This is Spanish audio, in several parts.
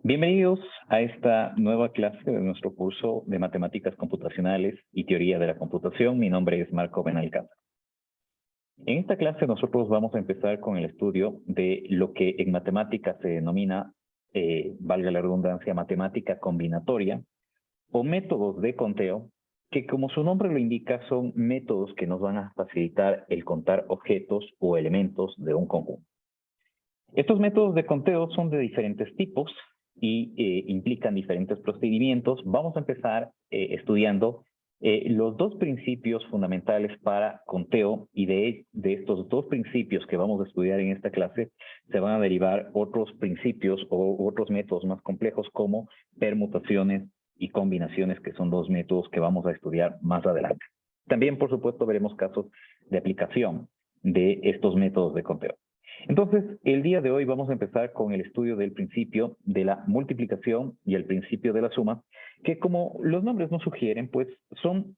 Bienvenidos a esta nueva clase de nuestro curso de Matemáticas Computacionales y Teoría de la Computación. Mi nombre es Marco Benalcázar. En esta clase nosotros vamos a empezar con el estudio de lo que en matemáticas se denomina, valga la redundancia, matemática combinatoria o métodos de conteo, que como su nombre lo indica son métodos que nos van a facilitar el contar objetos o elementos de un conjunto. Estos métodos de conteo son de diferentes tipos y implican diferentes procedimientos. Vamos a empezar estudiando los dos principios fundamentales para conteo, y de estos dos principios que vamos a estudiar en esta clase se van a derivar otros principios o otros métodos más complejos como permutaciones y combinaciones, que son dos métodos que vamos a estudiar más adelante. También, por supuesto, veremos casos de aplicación de estos métodos de conteo. Entonces, el día de hoy vamos a empezar con el estudio del principio de la multiplicación y el principio de la suma, que como los nombres nos sugieren, pues son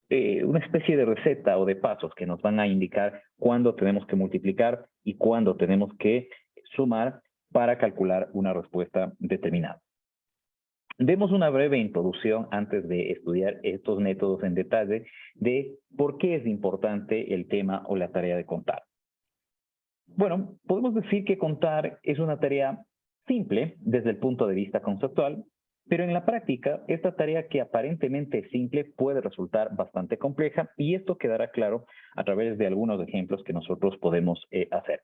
una especie de receta o de pasos que nos van a indicar cuándo tenemos que multiplicar y cuándo tenemos que sumar para calcular una respuesta determinada. Demos una breve introducción antes de estudiar estos métodos en detalle de por qué es importante el tema o la tarea de contar. Bueno, podemos decir que contar es una tarea simple desde el punto de vista conceptual, pero en la práctica, esta tarea que aparentemente es simple puede resultar bastante compleja, y esto quedará claro a través de algunos ejemplos que nosotros podemos hacer.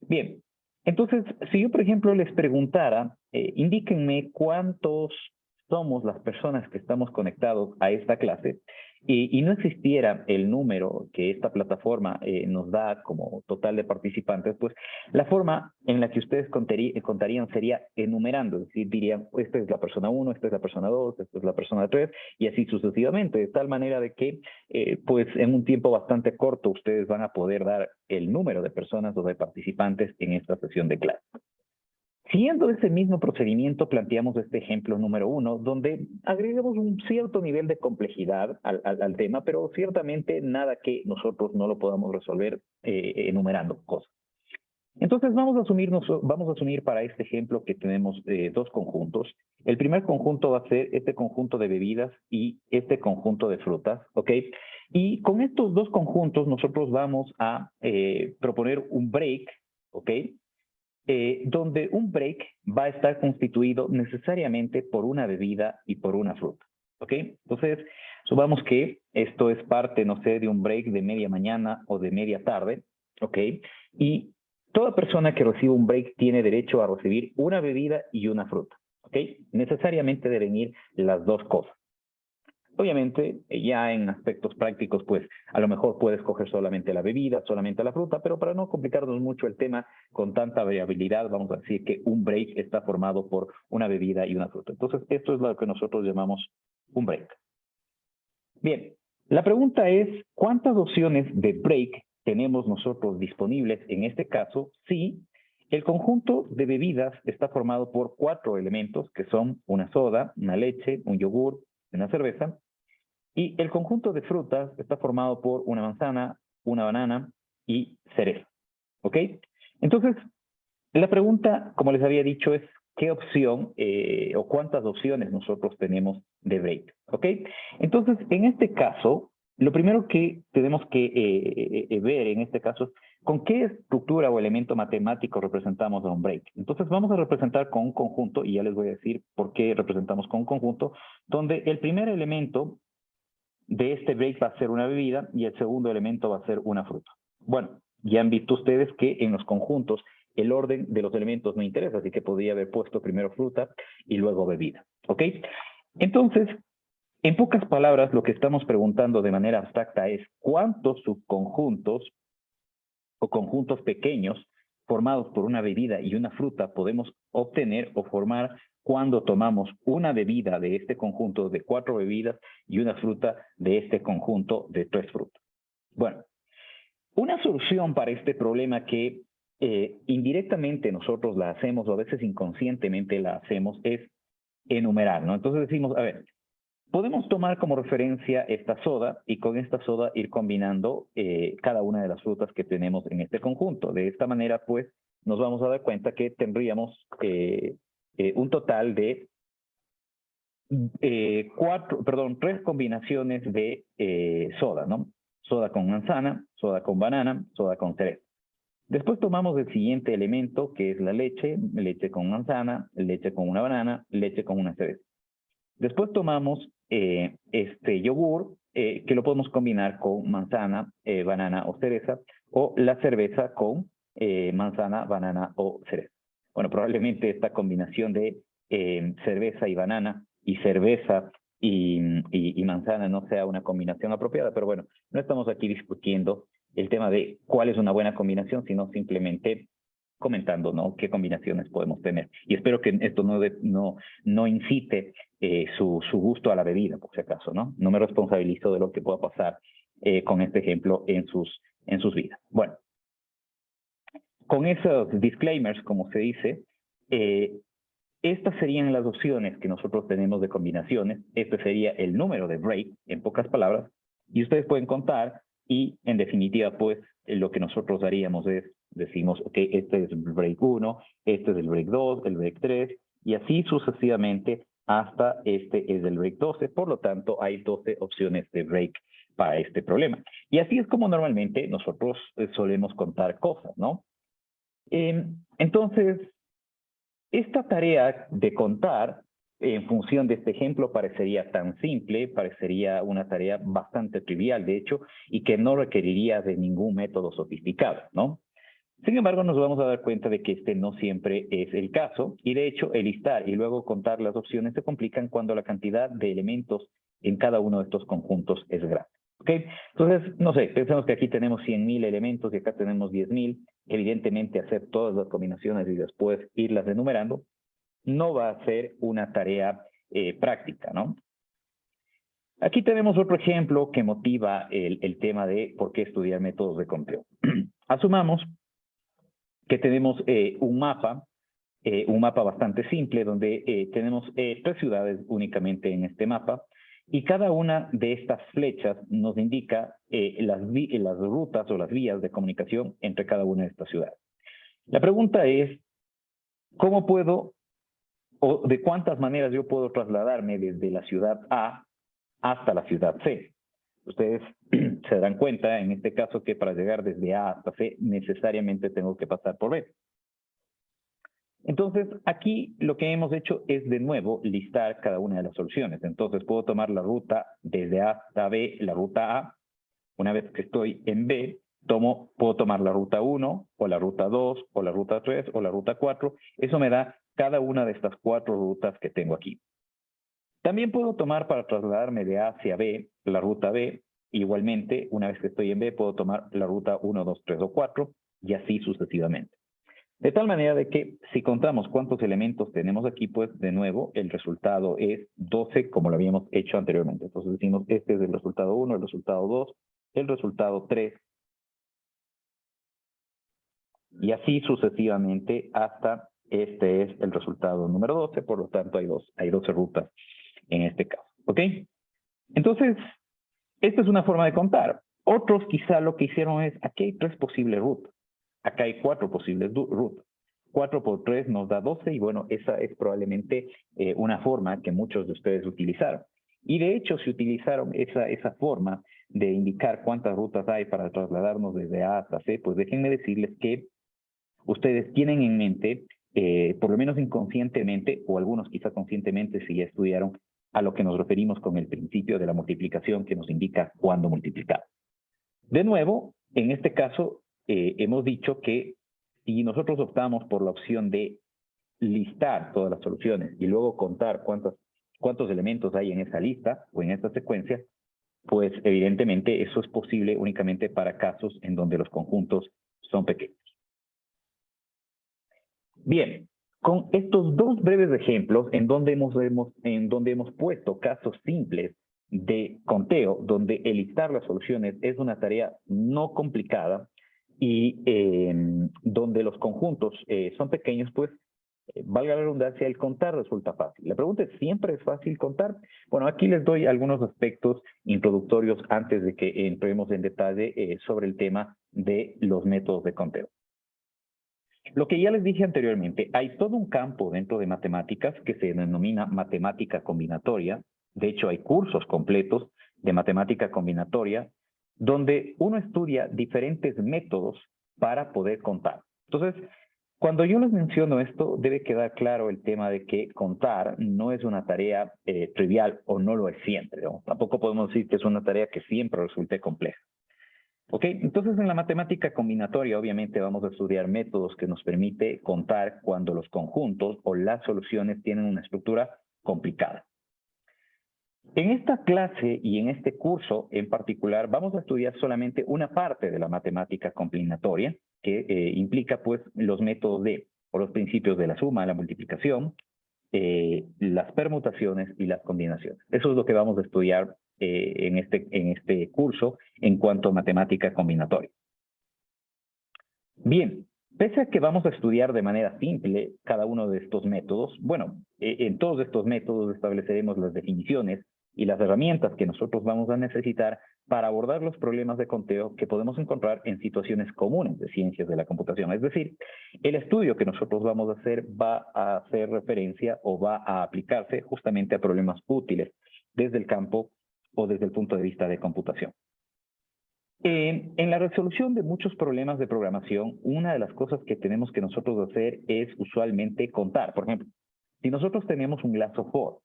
Bien, entonces, si yo, por ejemplo, les preguntara, indíquenme cuántos somos las personas que estamos conectados a esta clase, y no existiera el número que esta plataforma nos da como total de participantes, pues la forma en la que ustedes contarían sería enumerando, es decir, dirían, esta es la persona 1, esta es la persona 2, esta es la persona 3, y así sucesivamente, de tal manera de que, pues en un tiempo bastante corto, ustedes van a poder dar el número de personas o de participantes en esta sesión de clase. Siguiendo ese mismo procedimiento, planteamos este ejemplo número 1, donde agregamos un cierto nivel de complejidad al tema, pero ciertamente nada que nosotros no lo podamos resolver enumerando cosas. Entonces vamos a asumir para este ejemplo que tenemos dos conjuntos. El primer conjunto va a ser este conjunto de bebidas y este conjunto de frutas, ¿ok? Y con estos dos conjuntos nosotros vamos a proponer un break, ¿ok? Donde un break va a estar constituido necesariamente por una bebida y por una fruta, ¿ok? Entonces, supongamos que esto es parte, no sé, de un break de media mañana o de media tarde, ¿ok? Y toda persona que recibe un break tiene derecho a recibir una bebida y una fruta, ¿ok? Necesariamente deben ir las dos cosas. Obviamente, ya en aspectos prácticos, pues a lo mejor puedes coger solamente la bebida, solamente la fruta, pero para no complicarnos mucho el tema con tanta variabilidad, vamos a decir que un break está formado por una bebida y una fruta. Entonces, esto es lo que nosotros llamamos un break. Bien, la pregunta es, ¿cuántas opciones de break tenemos nosotros disponibles en este caso si el conjunto de bebidas está formado por 4 elementos, que son una soda, una leche, un yogur, una cerveza? Y el conjunto de frutas está formado por una manzana, una banana y cereza, ¿ok? Entonces, la pregunta, como les había dicho, es ¿qué opción o cuántas opciones nosotros tenemos de break? ¿Ok? Entonces, en este caso, lo primero que tenemos que ver en este caso es con qué estructura o elemento matemático representamos a un break. Entonces, vamos a representar con un conjunto, y ya les voy a decir por qué representamos con un conjunto, donde el primer elemento de este break va a ser una bebida y el segundo elemento va a ser una fruta. Bueno, ya han visto ustedes que en los conjuntos el orden de los elementos no interesa, así que podría haber puesto primero fruta y luego bebida, ¿ok? Entonces, en pocas palabras, lo que estamos preguntando de manera abstracta es ¿cuántos subconjuntos o conjuntos pequeños formados por una bebida y una fruta podemos obtener o formar cuando tomamos una bebida de este conjunto de 4 bebidas y una fruta de este conjunto de 3 frutas? Bueno, una solución para este problema que indirectamente nosotros la hacemos o a veces inconscientemente la hacemos es enumerar, ¿no? Entonces decimos, a ver, podemos tomar como referencia esta soda y con esta soda ir combinando cada una de las frutas que tenemos en este conjunto. De esta manera, pues, nos vamos a dar cuenta que tendríamos un total de 3 combinaciones de soda, ¿no? Soda con manzana, soda con banana, soda con cereza. Después tomamos el siguiente elemento, que es la leche, leche con manzana, leche con una banana, leche con una cereza. Después tomamos este yogur, que lo podemos combinar con manzana, banana o cereza, o la cerveza con manzana, banana o cereza. Bueno, probablemente esta combinación de cerveza y banana y cerveza y manzana no sea una combinación apropiada, pero bueno, no estamos aquí discutiendo el tema de cuál es una buena combinación, sino simplemente comentando, ¿no?, qué combinaciones podemos tener. Y espero que esto no incite su gusto a la bebida, por si acaso, ¿no? No me responsabilizo de lo que pueda pasar con este ejemplo en sus vidas. Bueno, con esos disclaimers, como se dice, estas serían las opciones que nosotros tenemos de combinaciones. Este sería el número de break, en pocas palabras, y ustedes pueden contar y, en definitiva, pues, lo que nosotros haríamos es, decimos, ok, este es el break 1, este es el break 2, el break 3, y así sucesivamente hasta este es el break 12. Por lo tanto, hay 12 opciones de break para este problema. Y así es como normalmente nosotros solemos contar cosas, ¿no? Entonces, esta tarea de contar, en función de este ejemplo, parecería tan simple, parecería una tarea bastante trivial, de hecho, y que no requeriría de ningún método sofisticado, ¿no? Sin embargo, nos vamos a dar cuenta de que este no siempre es el caso, y de hecho, el listar y luego contar las opciones se complican cuando la cantidad de elementos en cada uno de estos conjuntos es grande. ¿Ok? Entonces, no sé, pensemos que aquí tenemos 100.000 elementos y acá tenemos 10.000. Evidentemente, hacer todas las combinaciones y después irlas enumerando no va a ser una tarea práctica, ¿no? Aquí tenemos otro ejemplo que motiva el tema de por qué estudiar métodos de conteo. Asumamos que tenemos un mapa bastante simple donde tenemos 3 ciudades únicamente en este mapa, y cada una de estas flechas nos indica las rutas o las vías de comunicación entre cada una de estas ciudades. La pregunta es, ¿cómo puedo o de cuántas maneras yo puedo trasladarme desde la ciudad A hasta la ciudad C? Ustedes se darán cuenta en este caso que para llegar desde A hasta C necesariamente tengo que pasar por B. Entonces, aquí lo que hemos hecho es de nuevo listar cada una de las soluciones. Entonces, puedo tomar la ruta desde A hasta B, la ruta A. Una vez que estoy en B, puedo tomar la ruta 1, o la ruta 2, o la ruta 3, o la ruta 4. Eso me da cada una de estas 4 rutas que tengo aquí. También puedo tomar para trasladarme de A hacia B, la ruta B. Igualmente, una vez que estoy en B, puedo tomar la ruta 1, 2, 3 o 4, y así sucesivamente. De tal manera de que si contamos cuántos elementos tenemos aquí, pues de nuevo el resultado es 12, como lo habíamos hecho anteriormente. Entonces decimos, este es el resultado 1, el resultado 2, el resultado 3, y así sucesivamente hasta este es el resultado número 12, por lo tanto hay 12 rutas en este caso. ¿Ok? Entonces, esta es una forma de contar. Otros quizá lo que hicieron es, aquí hay 3 posibles rutas. Acá hay 4 posibles rutas. 4 por 3 nos da 12 y bueno, esa es probablemente una forma que muchos de ustedes utilizaron. Y de hecho, si utilizaron esa forma de indicar cuántas rutas hay para trasladarnos desde A hasta C, pues déjenme decirles que ustedes tienen en mente, por lo menos inconscientemente, o algunos quizá conscientemente si ya estudiaron, a lo que nos referimos con el principio de la multiplicación que nos indica cuándo multiplicar. De nuevo, en este caso, hemos dicho que si nosotros optamos por la opción de listar todas las soluciones y luego contar cuántos elementos hay en esa lista o en esta secuencia, pues evidentemente eso es posible únicamente para casos en donde los conjuntos son pequeños. Bien, con estos 2 breves ejemplos en donde hemos puesto casos simples de conteo, donde el listar las soluciones es una tarea no complicada y donde los conjuntos son pequeños, pues valga la redundancia, el contar resulta fácil. La pregunta es, ¿siempre es fácil contar? Bueno, aquí les doy algunos aspectos introductorios antes de que entremos en detalle sobre el tema de los métodos de conteo. Lo que ya les dije anteriormente, hay todo un campo dentro de matemáticas que se denomina matemática combinatoria. De hecho, hay cursos completos de matemática combinatoria donde uno estudia diferentes métodos para poder contar. Entonces, cuando yo les menciono esto, debe quedar claro el tema de que contar no es una tarea trivial o no lo es siempre, ¿no? Tampoco podemos decir que es una tarea que siempre resulte compleja. Ok, entonces en la matemática combinatoria obviamente vamos a estudiar métodos que nos permite contar cuando los conjuntos o las soluciones tienen una estructura complicada. En esta clase y en este curso en particular vamos a estudiar solamente una parte de la matemática combinatoria que implica pues los métodos o los principios de la suma, la multiplicación, las permutaciones y las combinaciones. Eso es lo que vamos a estudiar en este curso en cuanto a matemática combinatoria. Bien, pese a que vamos a estudiar de manera simple cada uno de estos métodos, bueno, en todos estos métodos estableceremos las definiciones y las herramientas que nosotros vamos a necesitar para abordar los problemas de conteo que podemos encontrar en situaciones comunes de ciencias de la computación. Es decir, el estudio que nosotros vamos a hacer va a hacer referencia o va a aplicarse justamente a problemas útiles desde el campo o desde el punto de vista de computación. En la resolución de muchos problemas de programación, una de las cosas que tenemos que nosotros hacer es usualmente contar. Por ejemplo, si nosotros tenemos un lazo for,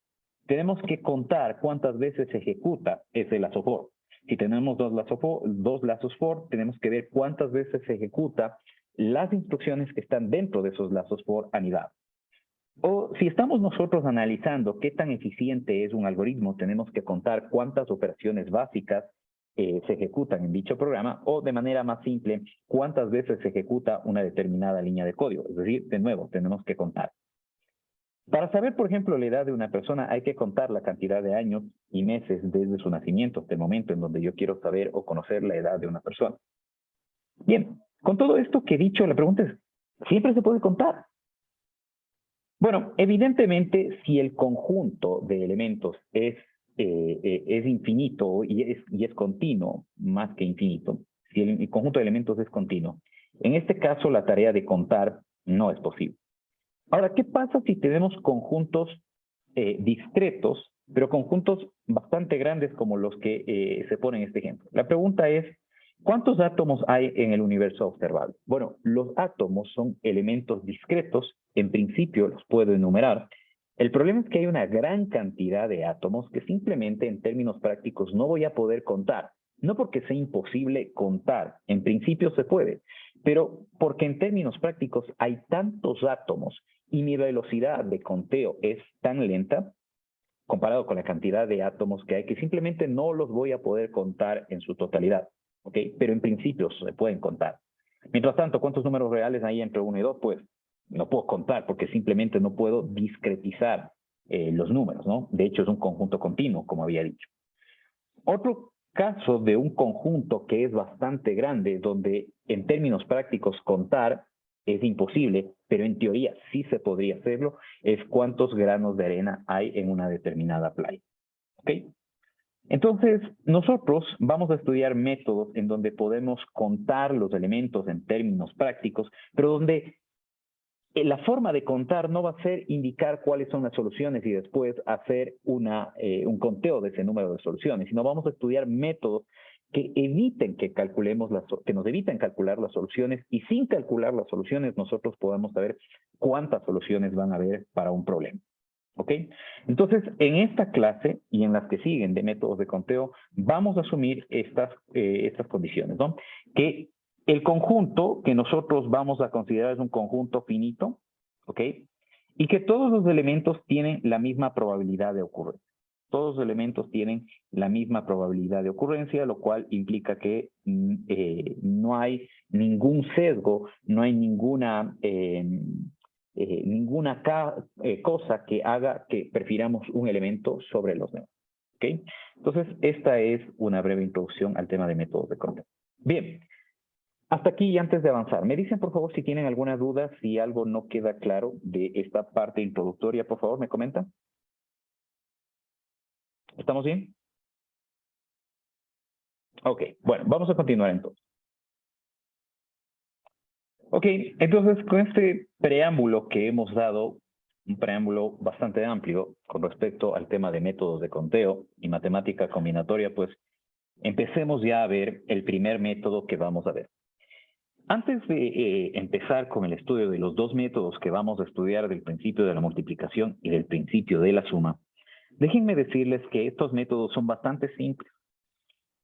tenemos que contar cuántas veces se ejecuta ese lazo for. Si tenemos dos lazos for, tenemos que ver cuántas veces se ejecuta las instrucciones que están dentro de esos lazos for anidados. O si estamos nosotros analizando qué tan eficiente es un algoritmo, tenemos que contar cuántas operaciones básicas se ejecutan en dicho programa, o de manera más simple, cuántas veces se ejecuta una determinada línea de código. Es decir, de nuevo, tenemos que contar. Para saber, por ejemplo, la edad de una persona, hay que contar la cantidad de años y meses desde su nacimiento, hasta el momento en donde yo quiero saber o conocer la edad de una persona. Bien, con todo esto que he dicho, la pregunta es, ¿siempre se puede contar? Bueno, evidentemente, si el conjunto de elementos es infinito y es continuo, más que infinito, si el conjunto de elementos es continuo, en este caso la tarea de contar no es posible. Ahora, ¿qué pasa si tenemos conjuntos discretos, pero conjuntos bastante grandes como los que se ponen en este ejemplo? La pregunta es, ¿cuántos átomos hay en el universo observable? Bueno, los átomos son elementos discretos, en principio los puedo enumerar. El problema es que hay una gran cantidad de átomos que simplemente en términos prácticos no voy a poder contar. No porque sea imposible contar, en principio se puede, pero porque en términos prácticos hay tantos átomos y mi velocidad de conteo es tan lenta, comparado con la cantidad de átomos que hay, que simplemente no los voy a poder contar en su totalidad. ¿Ok? Pero en principio se pueden contar. Mientras tanto, ¿cuántos números reales hay entre 1 y 2? Pues no puedo contar porque simplemente no puedo discretizar los números, ¿no? De hecho, es un conjunto continuo, como había dicho. Otro caso de un conjunto que es bastante grande, donde en términos prácticos contar es imposible, pero en teoría sí se podría hacerlo, es cuántos granos de arena hay en una determinada playa. ¿Ok? Entonces, nosotros vamos a estudiar métodos en donde podemos contar los elementos en términos prácticos, pero donde la forma de contar no va a ser indicar cuáles son las soluciones y después hacer un conteo de ese número de soluciones, sino vamos a estudiar métodos que eviten que nos eviten calcular las soluciones, y sin calcular las soluciones nosotros podemos saber cuántas soluciones van a haber para un problema. ¿Ok? Entonces, en esta clase y en las que siguen de métodos de conteo, vamos a asumir estas condiciones, ¿no? Que el conjunto que nosotros vamos a considerar es un conjunto finito, ¿ok? Y que todos los elementos tienen la misma probabilidad de ocurrencia. Todos los elementos tienen la misma probabilidad de ocurrencia, lo cual implica que no hay ningún sesgo, no hay ninguna cosa que haga que prefiramos un elemento sobre los demás. ¿Okay? Entonces, esta es una breve introducción al tema de métodos de conteo. Bien, hasta aquí y antes de avanzar, me dicen por favor si tienen alguna duda, si algo no queda claro de esta parte introductoria, por favor, me comentan. ¿Estamos bien? Ok, bueno, vamos a continuar entonces. Ok, entonces con este preámbulo que hemos dado, un preámbulo bastante amplio con respecto al tema de métodos de conteo y matemática combinatoria, pues empecemos ya a ver el primer método que vamos a ver. Antes de empezar con el estudio de los dos métodos que vamos a estudiar del principio de la multiplicación y del principio de la suma, déjenme decirles que estos métodos son bastante simples,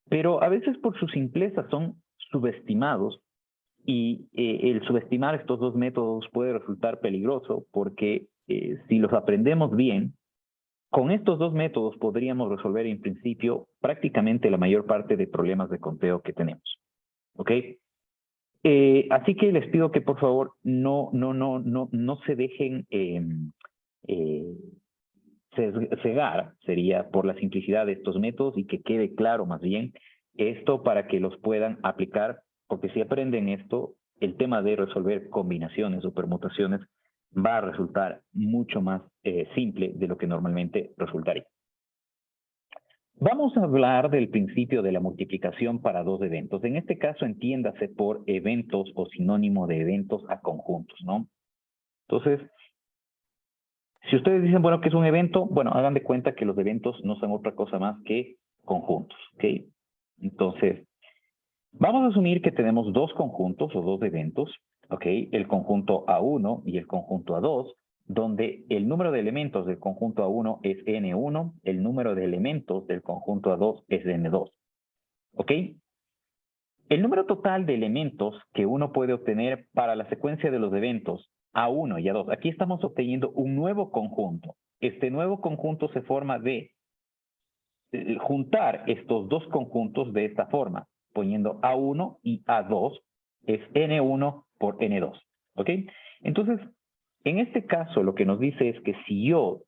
pero a veces por su simpleza son subestimados y el subestimar estos dos métodos puede resultar peligroso porque si los aprendemos bien, con estos dos métodos podríamos resolver en principio prácticamente la mayor parte de problemas de conteo que tenemos. ¿Ok? Así que les pido que por favor no se dejen cegar, sería por la simplicidad de estos métodos y que quede claro más bien esto para que los puedan aplicar, porque si aprenden esto, el tema de resolver combinaciones o permutaciones va a resultar mucho más simple de lo que normalmente resultaría. Vamos a hablar del principio de la multiplicación para dos eventos. En este caso, entiéndase por eventos o sinónimo de eventos a conjuntos, ¿no? Entonces, si ustedes dicen, bueno, ¿qué es un evento? Bueno, hagan de cuenta que los eventos no son otra cosa más que conjuntos, ¿ok? Entonces, vamos a asumir que tenemos dos conjuntos o dos eventos, ¿ok? El conjunto A1 y el conjunto A2, donde el número de elementos del conjunto A1 es N1, el número de elementos del conjunto A2 es N2, ¿ok? El número total de elementos que uno puede obtener para la secuencia de los eventos A1 y A2, aquí estamos obteniendo un nuevo conjunto. Este nuevo conjunto se forma de juntar estos dos conjuntos de esta forma, poniendo A1 y A2 es N1 por N2, ¿ok? Entonces, en este caso lo que nos dice es que si yo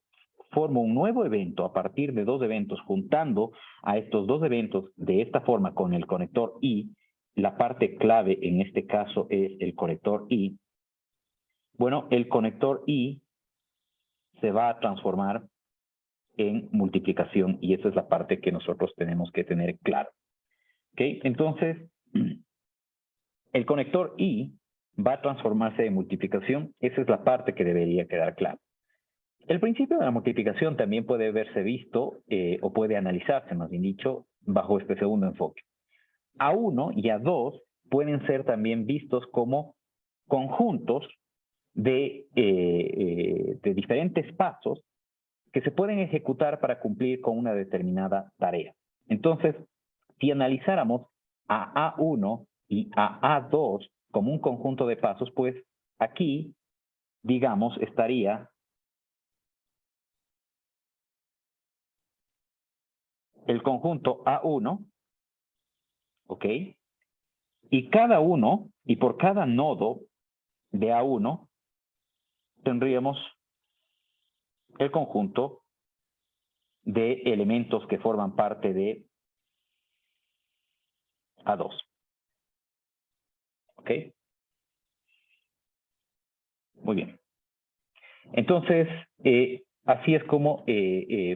formo un nuevo evento a partir de dos eventos, juntando a estos dos eventos de esta forma con el conector I, la parte clave en este caso es el conector I, bueno, el conector I se va a transformar en multiplicación y esa es la parte que nosotros tenemos que tener claro. ¿Ok? Entonces, el conector I va a transformarse en multiplicación, esa es la parte que debería quedar clara. El principio de la multiplicación también puede verse visto o puede analizarse, más bien dicho, bajo este segundo enfoque. A1 y A2 pueden ser también vistos como conjuntos de diferentes pasos que se pueden ejecutar para cumplir con una determinada tarea. Entonces, si analizáramos a A1 y a A2 como un conjunto de pasos, pues aquí, digamos, estaría el conjunto A1, ¿ok? Y cada uno, y por cada nodo de A1, tendríamos el conjunto de elementos que forman parte de A2. ¿Ok? Muy bien. Entonces, así es como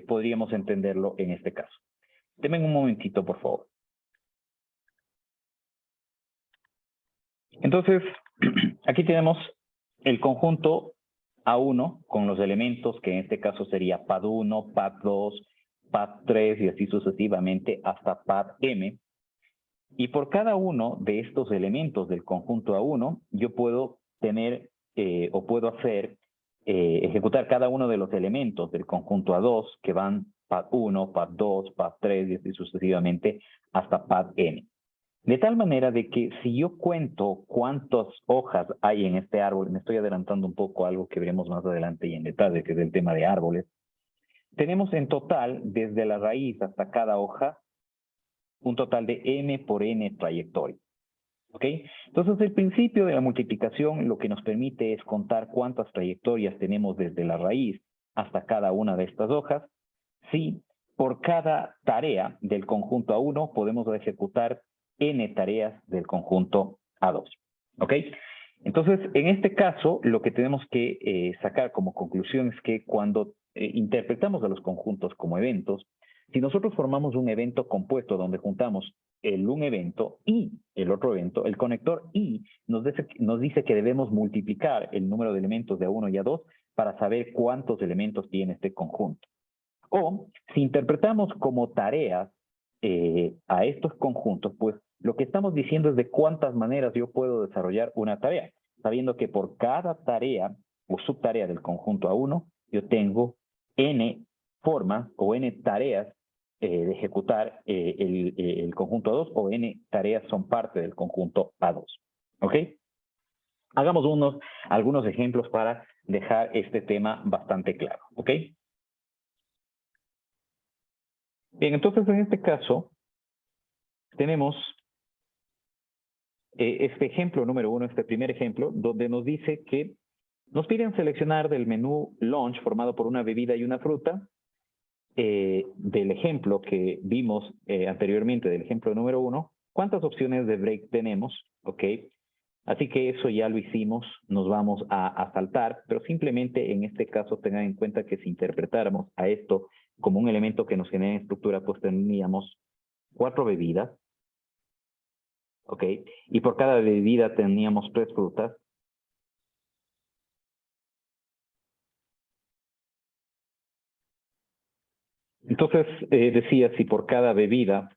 podríamos entenderlo en este caso. Denme un momentito, por favor. Entonces, aquí tenemos el conjunto A1 con los elementos que en este caso sería PAD1, PAD2, PAD3 y así sucesivamente hasta PAD-M. Y por cada uno de estos elementos del conjunto A1, yo puedo tener o puedo hacer, ejecutar cada uno de los elementos del conjunto A2 que van PAD1, PAD2, PAD3 y así sucesivamente hasta PAD-N. De tal manera de que si yo cuento cuántas hojas hay en este árbol, me estoy adelantando un poco a algo que veremos más adelante y en detalle, que es el tema de árboles, tenemos en total, desde la raíz hasta cada hoja, un total de m por n trayectoria. ¿Ok? Entonces, el principio de la multiplicación lo que nos permite es contar cuántas trayectorias tenemos desde la raíz hasta cada una de estas hojas. Si por cada tarea del conjunto A1 podemos ejecutar n tareas del conjunto A2. ¿Ok? Entonces, en este caso, lo que tenemos que sacar como conclusión es que cuando interpretamos a los conjuntos como eventos, Si nosotros formamos un evento compuesto donde juntamos un evento y el otro evento, el conector y nos dice que debemos multiplicar el número de elementos de A1 y A2 para saber cuántos elementos tiene este conjunto. O si interpretamos como tareas a estos conjuntos, pues lo que estamos diciendo es de cuántas maneras yo puedo desarrollar una tarea, sabiendo que por cada tarea o subtarea del conjunto A1, yo tengo n formas o n tareas de ejecutar el conjunto A2 o n tareas son parte del conjunto A2. ¿Ok? Hagamos algunos ejemplos para dejar este tema bastante claro. ¿Ok? Bien, entonces en este caso tenemos este ejemplo número 1, este primer ejemplo, donde nos dice que nos piden seleccionar del menú lunch formado por una bebida y una fruta, del ejemplo que vimos anteriormente, del ejemplo número 1, ¿cuántas opciones de break tenemos? ¿Ok? Así que eso ya lo hicimos, nos vamos a saltar, pero simplemente en este caso tengan en cuenta que si interpretáramos a esto como un elemento que nos genera estructura, pues tendríamos 4 bebidas, ¿ok? Y por cada bebida teníamos 3 frutas. Entonces, decía, si por cada bebida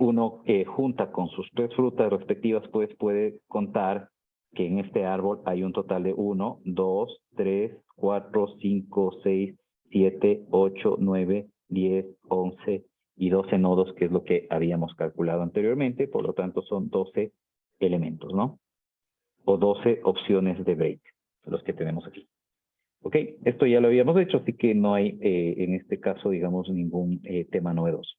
uno junta con sus 3 frutas respectivas, pues puede contar que en este árbol hay un total de 1, 2, 3, 4, 5, 6, 7, 8, 9, 10, 11 y 12 nodos, que es lo que habíamos calculado anteriormente. Por lo tanto, son 12 elementos, ¿no? O 12 opciones de break, los que tenemos aquí. ¿Ok? Esto ya lo habíamos hecho, así que no hay en este caso, digamos, ningún tema novedoso.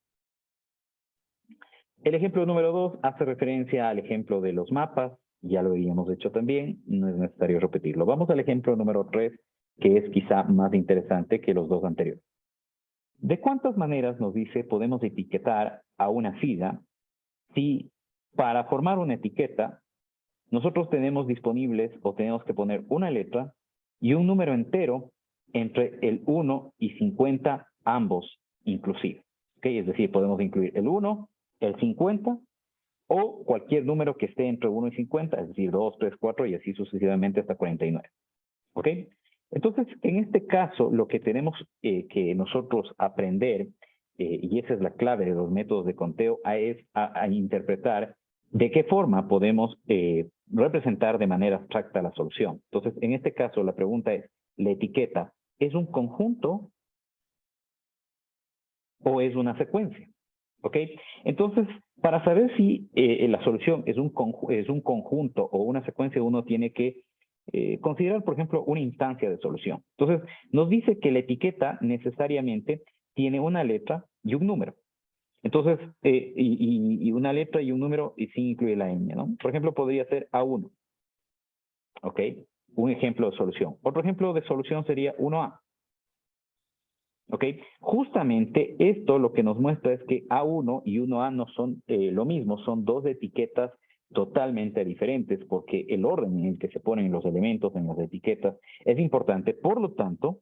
El ejemplo número 2 hace referencia al ejemplo de los mapas. Ya lo habíamos hecho también, no es necesario repetirlo. Vamos al ejemplo número 3, que es quizá más interesante que los dos anteriores. ¿De cuántas maneras, nos dice, podemos etiquetar a una fila si para formar una etiqueta nosotros tenemos disponibles o tenemos que poner una letra y un número entero entre el 1 y 50, ambos inclusive? ¿Okay? Es decir, podemos incluir el 1, el 50 o cualquier número que esté entre 1 y 50, es decir, 2, 3, 4 y así sucesivamente hasta 49. ¿Ok? Entonces, en este caso, lo que tenemos que nosotros aprender, y esa es la clave de los métodos de conteo, es a interpretar de qué forma podemos representar de manera abstracta la solución. Entonces, en este caso, la pregunta es, ¿la etiqueta es un conjunto o es una secuencia? ¿Ok? Entonces, para saber si la solución es un conjunto o una secuencia, uno tiene que considerar, por ejemplo, una instancia de solución. Entonces, nos dice que la etiqueta necesariamente tiene una letra y un número. Entonces, y una letra y un número y sí incluye la ñ, ¿no? Por ejemplo, podría ser A1. ¿Ok? Un ejemplo de solución. Otro ejemplo de solución sería 1A. ¿Ok? Justamente esto lo que nos muestra es que A1 y 1A no son lo mismo, son dos etiquetas totalmente diferentes porque el orden en el que se ponen los elementos en las etiquetas es importante. Por lo tanto,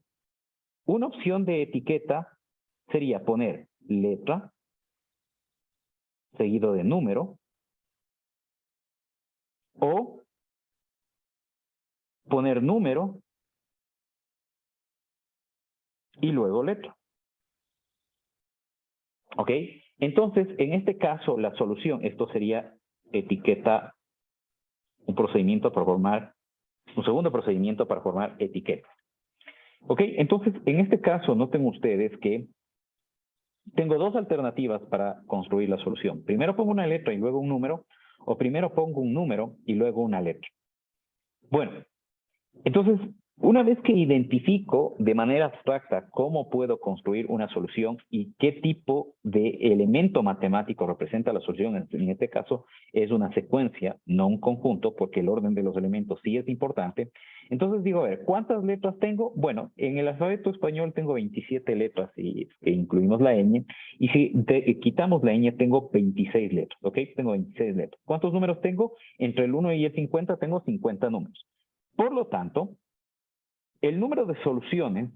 una opción de etiqueta sería poner letra seguido de número o poner número y luego letra. ¿Ok? Entonces, en este caso, la solución, esto sería etiqueta, un procedimiento para formar, un segundo procedimiento para formar etiquetas. ¿Ok? Entonces, en este caso, noten ustedes que tengo dos alternativas para construir la solución. Primero pongo una letra y luego un número, o primero pongo un número y luego una letra. Bueno, entonces, una vez que identifico de manera abstracta cómo puedo construir una solución y qué tipo de elemento matemático representa la solución, en este caso es una secuencia, no un conjunto, porque el orden de los elementos sí es importante. Entonces digo, a ver, ¿cuántas letras tengo? Bueno, en el alfabeto español tengo 27 letras y incluimos la ñ, y si quitamos la ñ tengo 26 letras, ¿ok? Tengo 26 letras. ¿Cuántos números tengo? Entre el 1 y el 50 tengo 50 números. Por lo tanto, el número de soluciones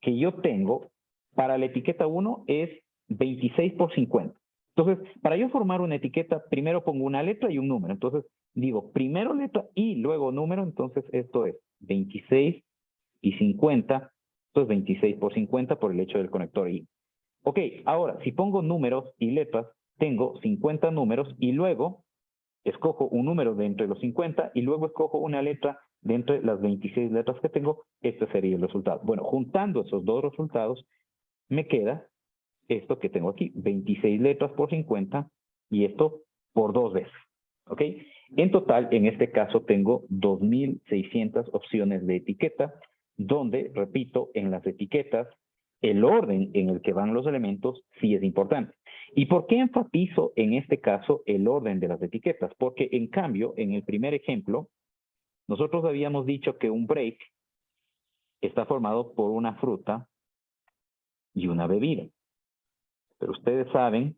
que yo tengo para la etiqueta 1 es 26 por 50. Entonces, para yo formar una etiqueta, primero pongo una letra y un número. Entonces, digo primero letra y luego número. Entonces, esto es 26 y 50. Esto es 26 por 50 por el hecho del conector I. Ok, ahora, si pongo números y letras, tengo 50 números y luego escojo un número de entre los 50 y luego escojo una letra de entre las 26 letras que tengo. Este sería el resultado. Bueno, juntando esos dos resultados, me queda esto que tengo aquí, 26 letras por 50 y esto por 2 veces. ¿Ok? En total, en este caso, tengo 2.600 opciones de etiqueta, donde, repito, en las etiquetas, el orden en el que van los elementos sí es importante. ¿Y por qué enfatizo en este caso el orden de las etiquetas? Porque en cambio, en el primer ejemplo, nosotros habíamos dicho que un break está formado por una fruta y una bebida. Pero ustedes saben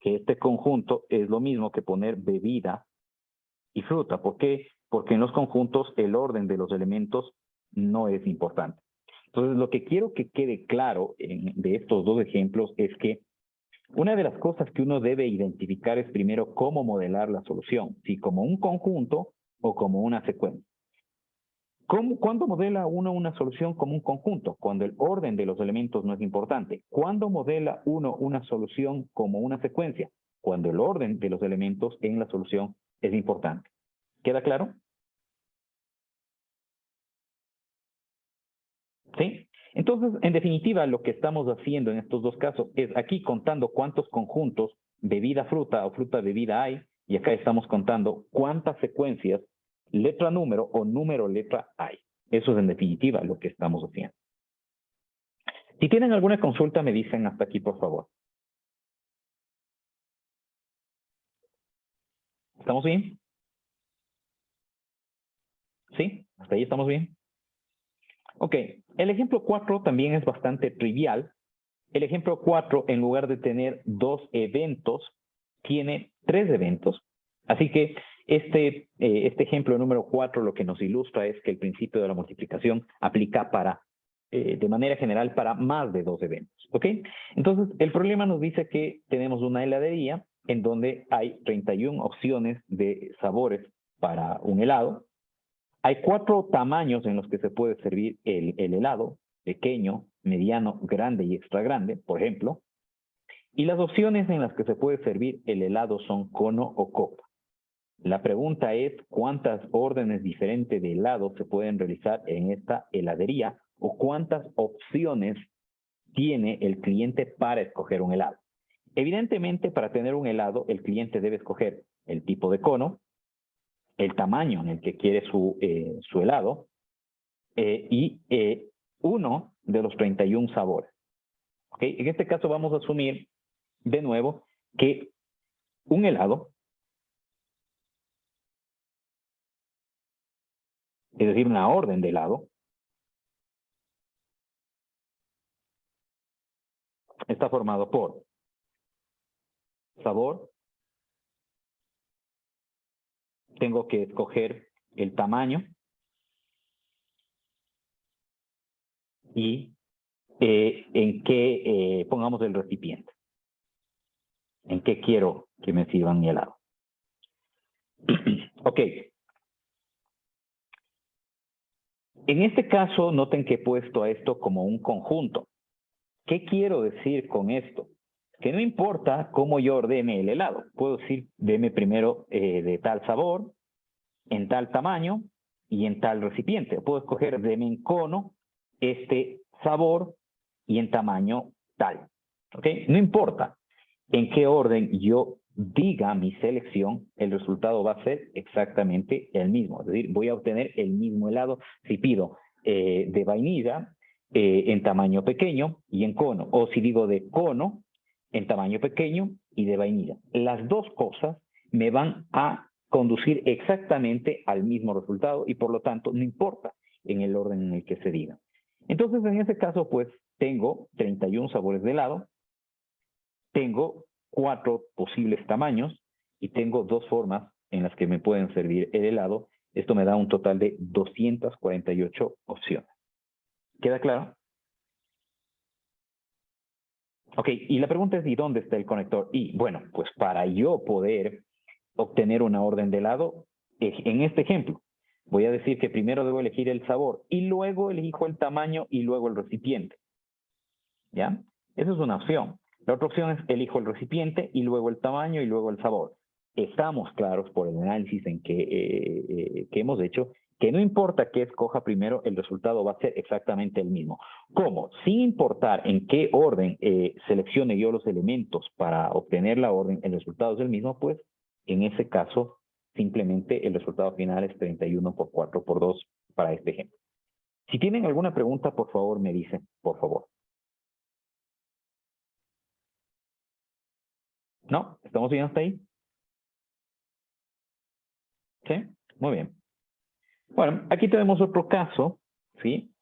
que este conjunto es lo mismo que poner bebida y fruta. ¿Por qué? Porque en los conjuntos el orden de los elementos no es importante. Entonces, lo que quiero que quede claro de estos dos ejemplos es que una de las cosas que uno debe identificar es primero cómo modelar la solución, si como un conjunto o como una secuencia. ¿Cuándo modela uno una solución como un conjunto? Cuando el orden de los elementos no es importante. ¿Cuándo modela uno una solución como una secuencia? Cuando el orden de los elementos en la solución es importante. ¿Queda claro? ¿Sí? Entonces, en definitiva, lo que estamos haciendo en estos dos casos es aquí contando cuántos conjuntos bebida-fruta o fruta-bebida hay, y acá estamos contando cuántas secuencias letra-número o número-letra hay. Eso es en definitiva lo que estamos haciendo. Si tienen alguna consulta, me dicen hasta aquí, por favor. ¿Estamos bien? ¿Sí? ¿Hasta ahí estamos bien? Ok, el ejemplo 4 también es bastante trivial. El ejemplo 4, en lugar de tener 2 eventos, tiene 3 eventos. Así que este ejemplo número 4 lo que nos ilustra es que el principio de la multiplicación aplica de manera general para más de 2 eventos. ¿Ok? Entonces, el problema nos dice que tenemos una heladería en donde hay 31 opciones de sabores para un helado. Hay 4 tamaños en los que se puede servir el helado: pequeño, mediano, grande y extra grande, por ejemplo. Y las opciones en las que se puede servir el helado son cono o copa. La pregunta es, ¿cuántas órdenes diferentes de helado se pueden realizar en esta heladería? ¿O cuántas opciones tiene el cliente para escoger un helado? Evidentemente, para tener un helado, el cliente debe escoger el tipo de cono, el tamaño en el que quiere su helado, y uno de los 31 sabores. ¿Okay? En este caso vamos a asumir de nuevo que un helado, es decir, una orden de helado, está formado por sabor, tengo que escoger el tamaño y en qué pongamos el recipiente, en qué quiero que me sirvan mi helado. Ok. En este caso, noten que he puesto a esto como un conjunto. ¿Qué quiero decir con esto? Que no importa cómo yo ordene el helado. Puedo decir, deme primero de tal sabor, en tal tamaño y en tal recipiente. Puedo escoger deme en cono, este sabor y en tamaño tal. ¿Ok? No importa en qué orden yo diga mi selección, el resultado va a ser exactamente el mismo. Es decir, voy a obtener el mismo helado si pido de vainilla en tamaño pequeño y en cono, o si digo de cono en tamaño pequeño y de vainilla. Las dos cosas me van a conducir exactamente al mismo resultado y por lo tanto no importa en el orden en el que se diga. Entonces, en ese caso, pues tengo 31 sabores de helado, tengo 4 posibles tamaños y tengo 2 formas en las que me pueden servir el helado. Esto me da un total de 248 opciones. ¿Queda claro? Ok, y la pregunta es, ¿y dónde está el conector? Y bueno, pues para yo poder obtener una orden de helado, en este ejemplo, voy a decir que primero debo elegir el sabor y luego elijo el tamaño y luego el recipiente. ¿Ya? Esa es una opción. La otra opción es elijo el recipiente y luego el tamaño y luego el sabor. Estamos claros por el análisis que hemos hecho que no importa qué escoja primero, el resultado va a ser exactamente el mismo. ¿Cómo? Sin importar en qué orden seleccione yo los elementos para obtener la orden, el resultado es el mismo, pues en ese caso simplemente el resultado final es 31 por 4 por 2 para este ejemplo. Si tienen alguna pregunta, por favor me dicen, por favor. ¿No? ¿Estamos bien hasta ahí? ¿Sí? Muy bien. Bueno, aquí tenemos otro caso, ¿sí?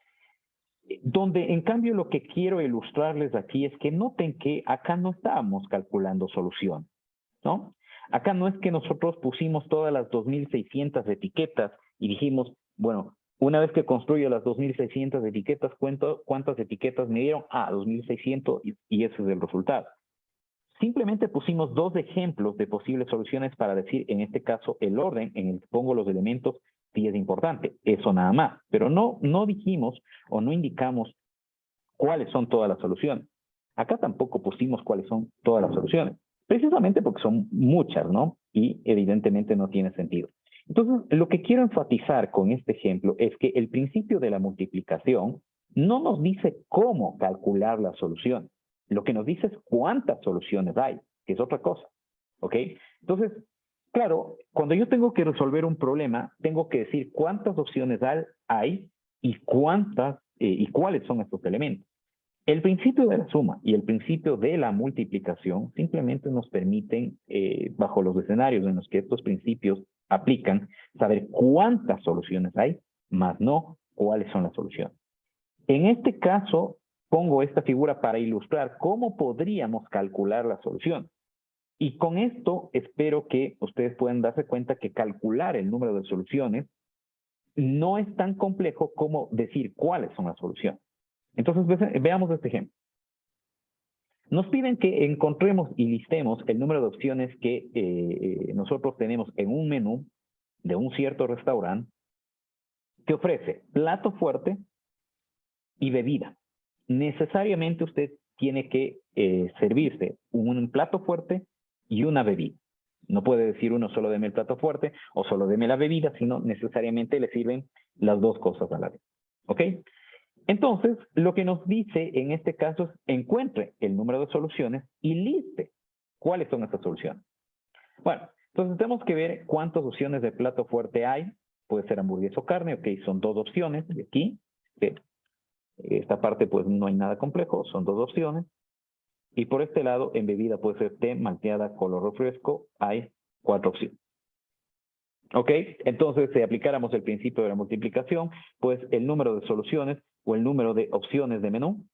Donde en cambio lo que quiero ilustrarles aquí es que noten que acá no estábamos calculando solución, ¿no? Acá no es que nosotros pusimos todas las 2.600 etiquetas y dijimos, bueno, una vez que construyo las 2.600 etiquetas, ¿cuántas etiquetas me dieron? Ah, 2.600 y ese es el resultado. Simplemente pusimos dos ejemplos de posibles soluciones para decir, en este caso, el orden en el que pongo los elementos sí es importante. Eso nada más. Pero no dijimos o no indicamos cuáles son todas las soluciones. Acá tampoco pusimos cuáles son todas las soluciones. Precisamente porque son muchas, ¿no? Y evidentemente no tiene sentido. Entonces, lo que quiero enfatizar con este ejemplo es que el principio de la multiplicación no nos dice cómo calcular la solución. Lo que nos dice es cuántas soluciones hay, que es otra cosa. ¿Ok? Entonces, claro, cuando yo tengo que resolver un problema, tengo que decir cuántas opciones hay y cuáles son estos elementos. El principio de la suma y el principio de la multiplicación simplemente nos permiten, bajo los escenarios en los que estos principios aplican, saber cuántas soluciones hay, más no cuáles son las soluciones. En este caso, pongo esta figura para ilustrar cómo podríamos calcular la solución. Y con esto espero que ustedes puedan darse cuenta que calcular el número de soluciones no es tan complejo como decir cuáles son las soluciones. Entonces, veamos este ejemplo. Nos piden que encontremos y listemos el número de opciones que nosotros tenemos en un menú de un cierto restaurante que ofrece plato fuerte y bebida. Necesariamente usted tiene que servirse un plato fuerte y una bebida. No puede decir uno solo deme el plato fuerte o solo deme la bebida, sino necesariamente le sirven las dos cosas a la vez. ¿Ok? Entonces, lo que nos dice en este caso es encuentre el número de soluciones y liste cuáles son estas soluciones. Bueno, entonces tenemos que ver cuántas opciones de plato fuerte hay. Puede ser hamburguesa o carne, ok, son dos opciones de aquí. Esta parte pues no hay nada complejo, son dos opciones. Y por este lado, en bebida puede ser té, malteada, color refresco, hay 4 opciones. ¿Ok? Entonces, si aplicáramos el principio de la multiplicación, pues el número de soluciones o el número de opciones de menú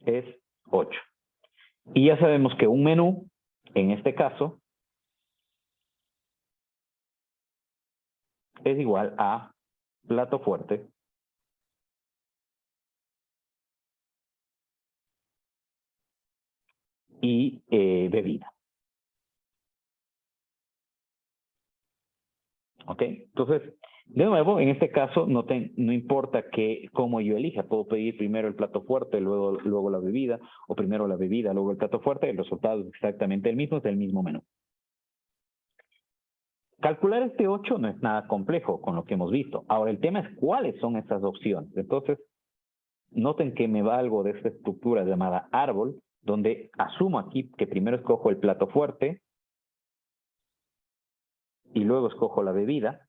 es 8. Y ya sabemos que un menú, en este caso, es igual a plato fuerte y bebida. ¿Ok? Entonces, de nuevo, en este caso no importa cómo yo elija. Puedo pedir primero el plato fuerte, luego la bebida, o primero la bebida, luego el plato fuerte. El resultado es exactamente el mismo, es el mismo menú. Calcular este 8 no es nada complejo con lo que hemos visto. Ahora, el tema es cuáles son estas opciones. Entonces, noten que me valgo de esta estructura llamada árbol, donde asumo aquí que primero escojo el plato fuerte y luego escojo la bebida.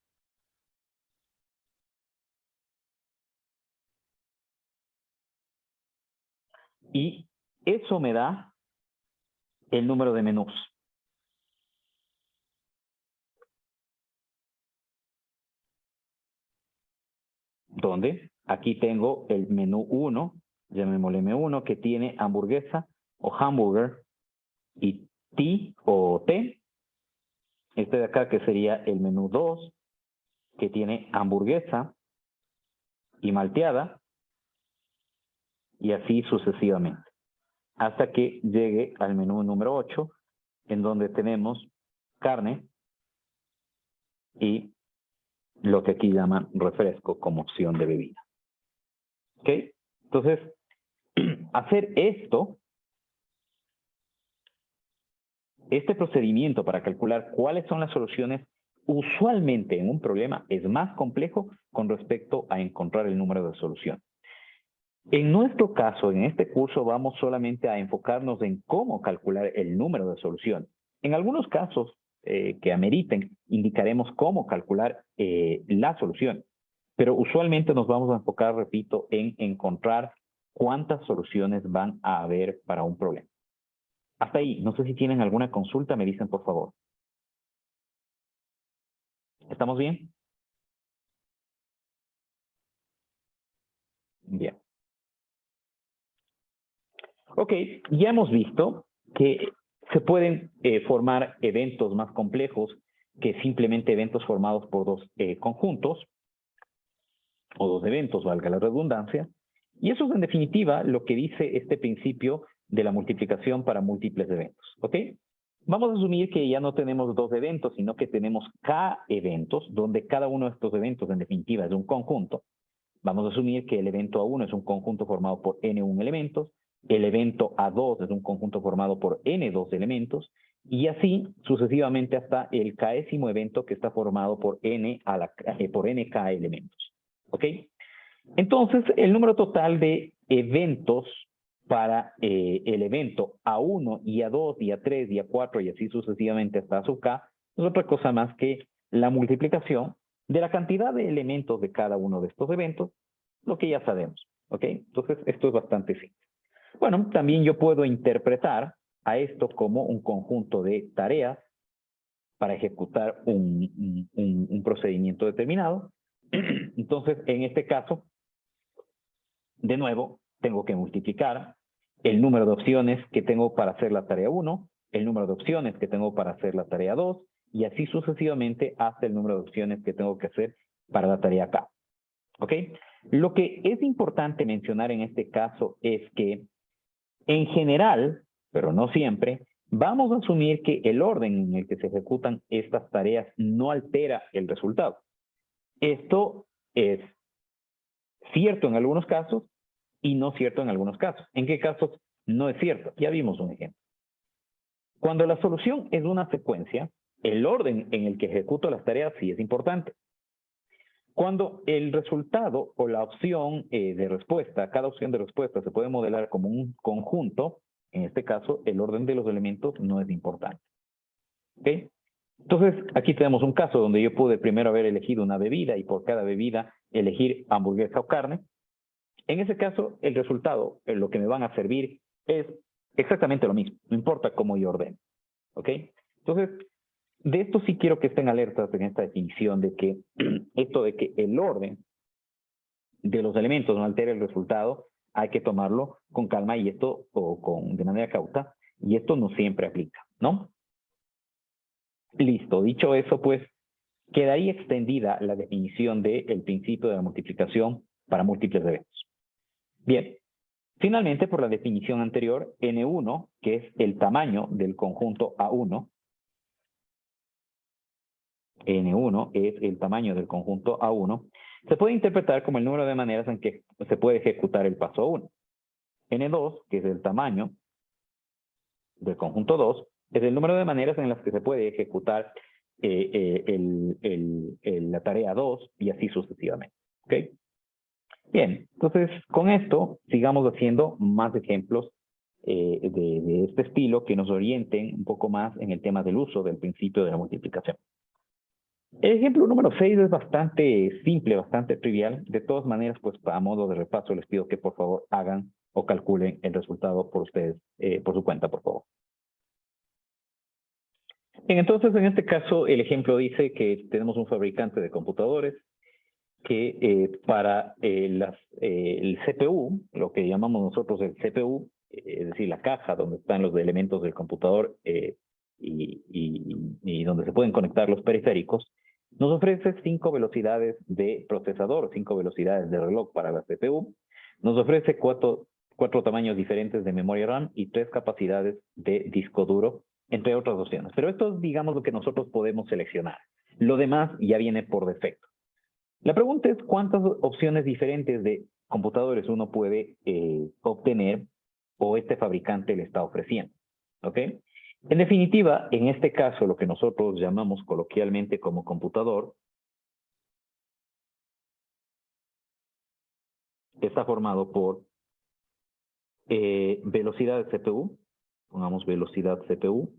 Y eso me da el número de menús. Donde aquí tengo el menú 1, llamémosle M1, que tiene hamburguesa o hamburger y T o T. Este de acá que sería el menú 2, que tiene hamburguesa y malteada, y así sucesivamente, hasta que llegue al menú número 8, en donde tenemos carne y lo que aquí llaman refresco como opción de bebida. ¿Ok? Entonces, hacer este procedimiento para calcular cuáles son las soluciones, usualmente en un problema es más complejo con respecto a encontrar el número de solución. En nuestro caso, en este curso, vamos solamente a enfocarnos en cómo calcular el número de solución. En algunos casos que ameriten, indicaremos cómo calcular la solución. Pero usualmente nos vamos a enfocar, repito, en encontrar cuántas soluciones van a haber para un problema. Hasta ahí, no sé si tienen alguna consulta, me dicen por favor. ¿Estamos bien? Bien. Ok, ya hemos visto que se pueden formar eventos más complejos que simplemente eventos formados por dos conjuntos, o dos eventos, valga la redundancia, y eso es en definitiva lo que dice este principio de la multiplicación para múltiples eventos, ¿ok? Vamos a asumir que ya no tenemos dos eventos, sino que tenemos K eventos, donde cada uno de estos eventos en definitiva es un conjunto. Vamos a asumir que el evento A1 es un conjunto formado por N1 elementos, el evento A2 es un conjunto formado por N2 elementos, y así sucesivamente hasta el késimo evento que está formado por por NK elementos. ¿Ok? Entonces, el número total de eventos para el evento A1 y A2 y A3 y A4 y así sucesivamente hasta su K no es otra cosa más que la multiplicación de la cantidad de elementos de cada uno de estos eventos, lo que ya sabemos. ¿Ok? Entonces, esto es bastante simple. Bueno, también yo puedo interpretar a esto como un conjunto de tareas para ejecutar un procedimiento determinado. Entonces, en este caso, de nuevo, tengo que multiplicar el número de opciones que tengo para hacer la tarea 1, el número de opciones que tengo para hacer la tarea 2, y así sucesivamente hasta el número de opciones que tengo que hacer para la tarea K. ¿Ok? Lo que es importante mencionar en este caso es que, en general, pero no siempre, vamos a asumir que el orden en el que se ejecutan estas tareas no altera el resultado. Esto es cierto en algunos casos y no cierto en algunos casos. ¿En qué casos no es cierto? Ya vimos un ejemplo. Cuando la solución es una secuencia, el orden en el que ejecuto las tareas sí es importante. Cuando el resultado o la opción de respuesta, cada opción de respuesta se puede modelar como un conjunto, en este caso el orden de los elementos no es importante. ¿Ok? Entonces, aquí tenemos un caso donde yo pude primero haber elegido una bebida y por cada bebida elegir hamburguesa o carne. En ese caso, el resultado, lo que me van a servir, es exactamente lo mismo, no importa cómo yo ordeno. ¿Ok? Entonces, de esto sí quiero que estén alertas en esta definición de que esto de que el orden de los elementos no altera el resultado, hay que tomarlo con calma y esto, de manera cauta, y esto no siempre aplica, ¿no? Listo, dicho eso, pues, quedaría extendida la definición del principio de la multiplicación para múltiples eventos. Bien, finalmente, por la definición anterior, N1, que es el tamaño del conjunto A1, N1 es el tamaño del conjunto A1, se puede interpretar como el número de maneras en que se puede ejecutar el paso 1. N2, que es el tamaño del conjunto 2, es el número de maneras en las que se puede ejecutar la tarea 2 y así sucesivamente. ¿Ok? Bien, entonces con esto sigamos haciendo más ejemplos de este estilo que nos orienten un poco más en el tema del uso del principio de la multiplicación. El ejemplo número 6 es bastante simple, bastante trivial. De todas maneras, pues a modo de repaso les pido que por favor hagan o calculen el resultado por ustedes, por su cuenta, por favor. Bien, entonces en este caso el ejemplo dice que tenemos un fabricante de computadores que para el CPU, lo que llamamos nosotros el CPU, es decir, la caja donde están los elementos del computador y donde se pueden conectar los periféricos, Nos ofrece 5 velocidades de procesador, 5 velocidades de reloj para la CPU. Nos ofrece cuatro tamaños diferentes de memoria RAM y 3 capacidades de disco duro, entre otras opciones. Pero esto es, digamos, lo que nosotros podemos seleccionar. Lo demás ya viene por defecto. La pregunta es cuántas opciones diferentes de computadores uno puede obtener o este fabricante le está ofreciendo. ¿Ok? En definitiva, en este caso, lo que nosotros llamamos coloquialmente como computador está formado por velocidad de CPU, pongamos velocidad CPU,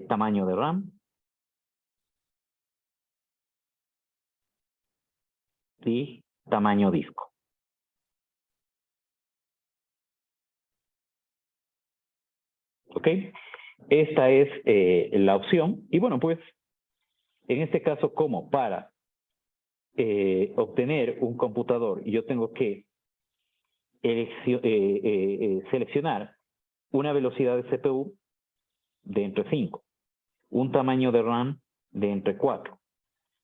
tamaño de RAM y tamaño disco. ¿Ok? Esta es la opción. Y bueno, pues, en este caso, como para obtener un computador, yo tengo que seleccionar una velocidad de CPU de entre 5, un tamaño de RAM de entre 4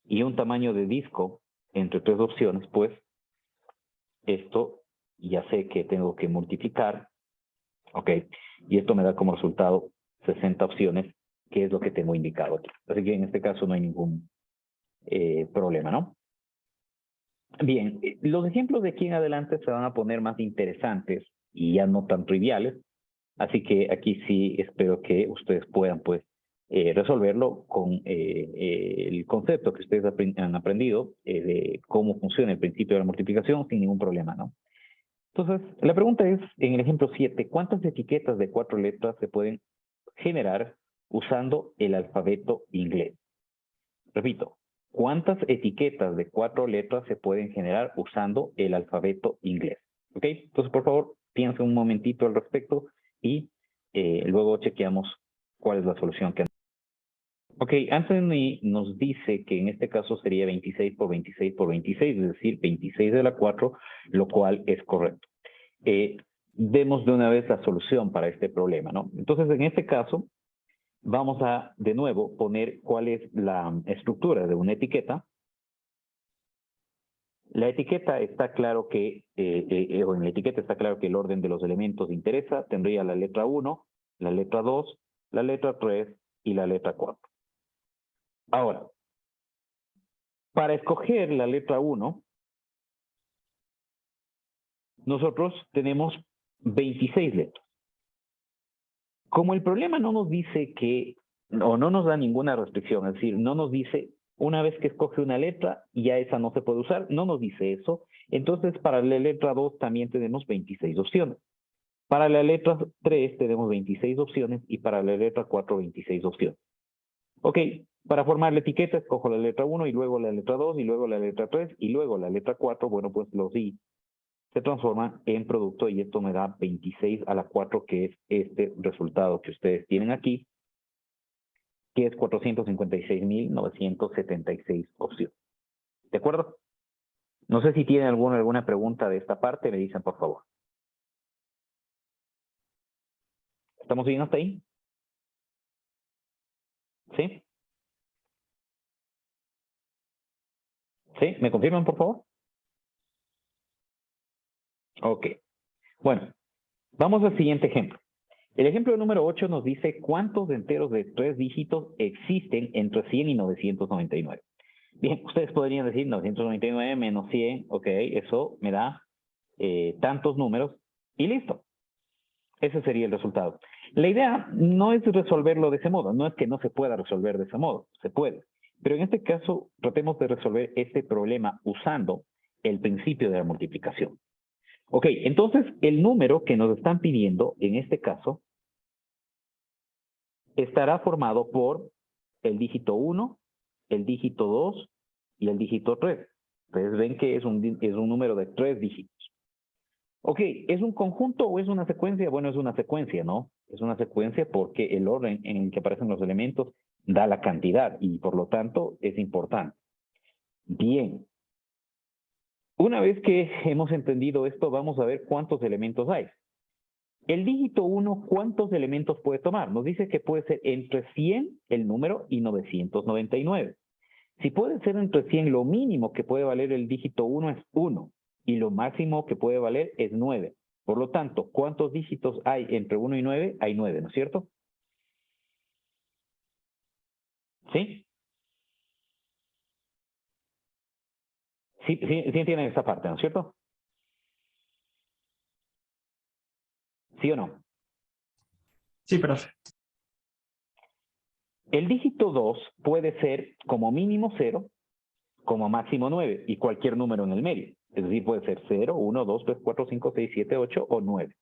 y un tamaño de disco entre 3 opciones, pues esto ya sé que tengo que multiplicar, ¿ok? Y esto me da como resultado 60 opciones, que es lo que tengo indicado aquí. Así que en este caso no hay ningún problema, ¿no? Bien, los ejemplos de aquí en adelante se van a poner más interesantes y ya no tan triviales, así que aquí sí espero que ustedes puedan pues resolverlo con el concepto que ustedes han aprendido de cómo funciona el principio de la multiplicación sin ningún problema, ¿no? Entonces, la pregunta es, en el ejemplo 7, ¿cuántas etiquetas de 4 letras se pueden generar usando el alfabeto inglés? Repito, ¿cuántas etiquetas de 4 letras se pueden generar usando el alfabeto inglés? ¿Ok? Entonces, por favor, piensen un momentito al respecto y luego chequeamos cuál es la solución que... Ok, Anthony nos dice que en este caso sería 26 por 26 por 26, es decir, 26 de la 4, lo cual es correcto. Demos de una vez la solución para este problema, ¿no? Entonces, en este caso, vamos a, de nuevo, poner cuál es la estructura de una etiqueta. La etiqueta está claro que, o en la etiqueta está claro que el orden de los elementos interesa. Tendría la letra 1, la letra 2, la letra 3 y la letra 4. Ahora, para escoger la letra 1, nosotros tenemos 26 letras. Como el problema no nos dice que, o no nos da ninguna restricción, es decir, no nos dice una vez que escoge una letra, ya esa no se puede usar, no nos dice eso. Entonces, para la letra 2 también tenemos 26 opciones. Para la letra 3 tenemos 26 opciones y para la letra 4 26 opciones. Ok, para formar la etiqueta escojo la letra 1 y luego la letra 2 y luego la letra 3 y luego la letra 4. Bueno, pues los i se transforman en producto y esto me da 26 a la 4, que es este resultado que ustedes tienen aquí, que es 456.976 opciones. ¿De acuerdo? No sé si tienen alguna pregunta de esta parte, me dicen por favor. ¿Estamos bien hasta ahí? ¿Sí? ¿Sí? ¿Me confirman por favor? Ok. Bueno, vamos al siguiente ejemplo. El ejemplo número 8 nos dice cuántos enteros de 3 dígitos existen entre 100 y 999. Bien, ustedes podrían decir 999 menos 100, ok, eso me da tantos números y listo. Ese sería el resultado. La idea no es resolverlo de ese modo, no es que no se pueda resolver de ese modo, se puede. Pero en este caso, tratemos de resolver este problema usando el principio de la multiplicación. Ok, entonces el número que nos están pidiendo en este caso estará formado por el dígito 1, el dígito 2 y el dígito 3. Ustedes ven que es un número de 3 dígitos. Ok, ¿es un conjunto o es una secuencia? Bueno, es una secuencia, ¿no? Es una secuencia porque el orden en el que aparecen los elementos da la cantidad y por lo tanto es importante. Bien. Una vez que hemos entendido esto, vamos a ver cuántos elementos hay. El dígito 1, ¿cuántos elementos puede tomar? Nos dice que puede ser entre 100 el número y 999. Si puede ser entre 100, lo mínimo que puede valer el dígito 1 es 1 y lo máximo que puede valer es 9. Por lo tanto, ¿cuántos dígitos hay entre 1 y 9? Hay 9, ¿no es cierto? ¿Sí? Sí entienden esta parte, ¿no es cierto? ¿Sí o no? Sí, profe. El dígito 2 puede ser como mínimo 0, como máximo 9 y cualquier número en el medio. Es decir, puede ser 0, 1, 2, 3, 4, 5, 6, 7, 8 o 9.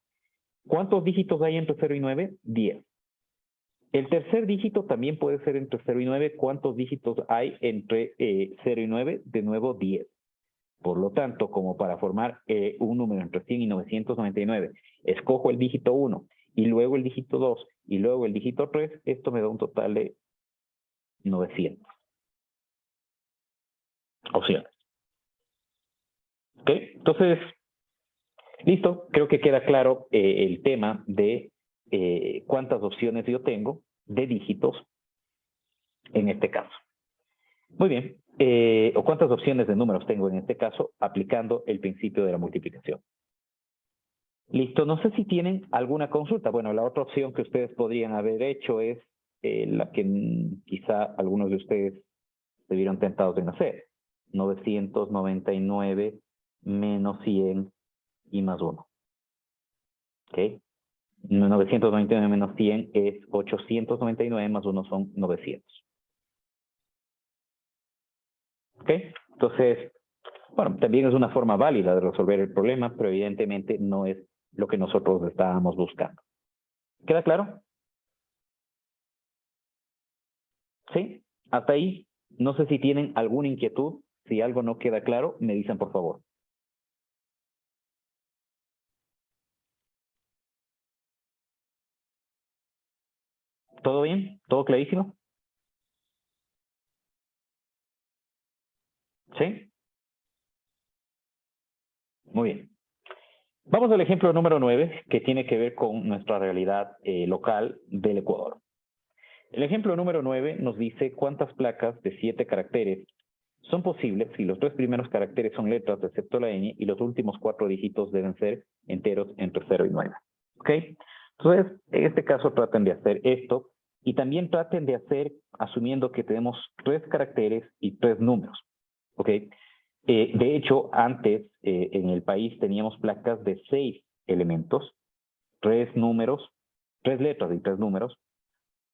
¿Cuántos dígitos hay entre 0 y 9? 10. El tercer dígito también puede ser entre 0 y 9. ¿Cuántos dígitos hay entre 0 y 9? De nuevo, 10. Por lo tanto, como para formar un número entre 100 y 999, escojo el dígito 1 y luego el dígito 2 y luego el dígito 3, esto me da un total de 900 opciones. ¿Ok? Entonces, listo, creo que queda claro el tema de cuántas opciones yo tengo de dígitos en este caso. Muy bien, o cuántas opciones de números tengo en este caso aplicando el principio de la multiplicación. Listo, no sé si tienen alguna consulta. Bueno, la otra opción que ustedes podrían haber hecho es la que quizá algunos de ustedes se vieron tentados en hacer. 999 menos 100 y más 1. ¿Ok? 999 menos 100 es 899 más 1 son 900. ¿Ok? Entonces, bueno, también es una forma válida de resolver el problema, pero evidentemente no es lo que nosotros estábamos buscando. ¿Queda claro? ¿Sí? Hasta ahí. No sé si tienen alguna inquietud. Si algo no queda claro, me dicen por favor. ¿Todo bien? ¿Todo clarísimo? ¿Sí? Muy bien. Vamos al ejemplo número 9, que tiene que ver con nuestra realidad local del Ecuador. El ejemplo número 9 nos dice cuántas placas de 7 caracteres son posibles si los 3 primeros caracteres son letras excepto la ñ y los últimos 4 dígitos deben ser enteros entre 0 y 9. ¿Ok? Entonces, en este caso traten de hacer esto y también traten de hacer asumiendo que tenemos 3 caracteres y 3 números. ¿Ok? De hecho, antes en el país teníamos placas de 6 elementos, 3 números, 3 letras y 3 números.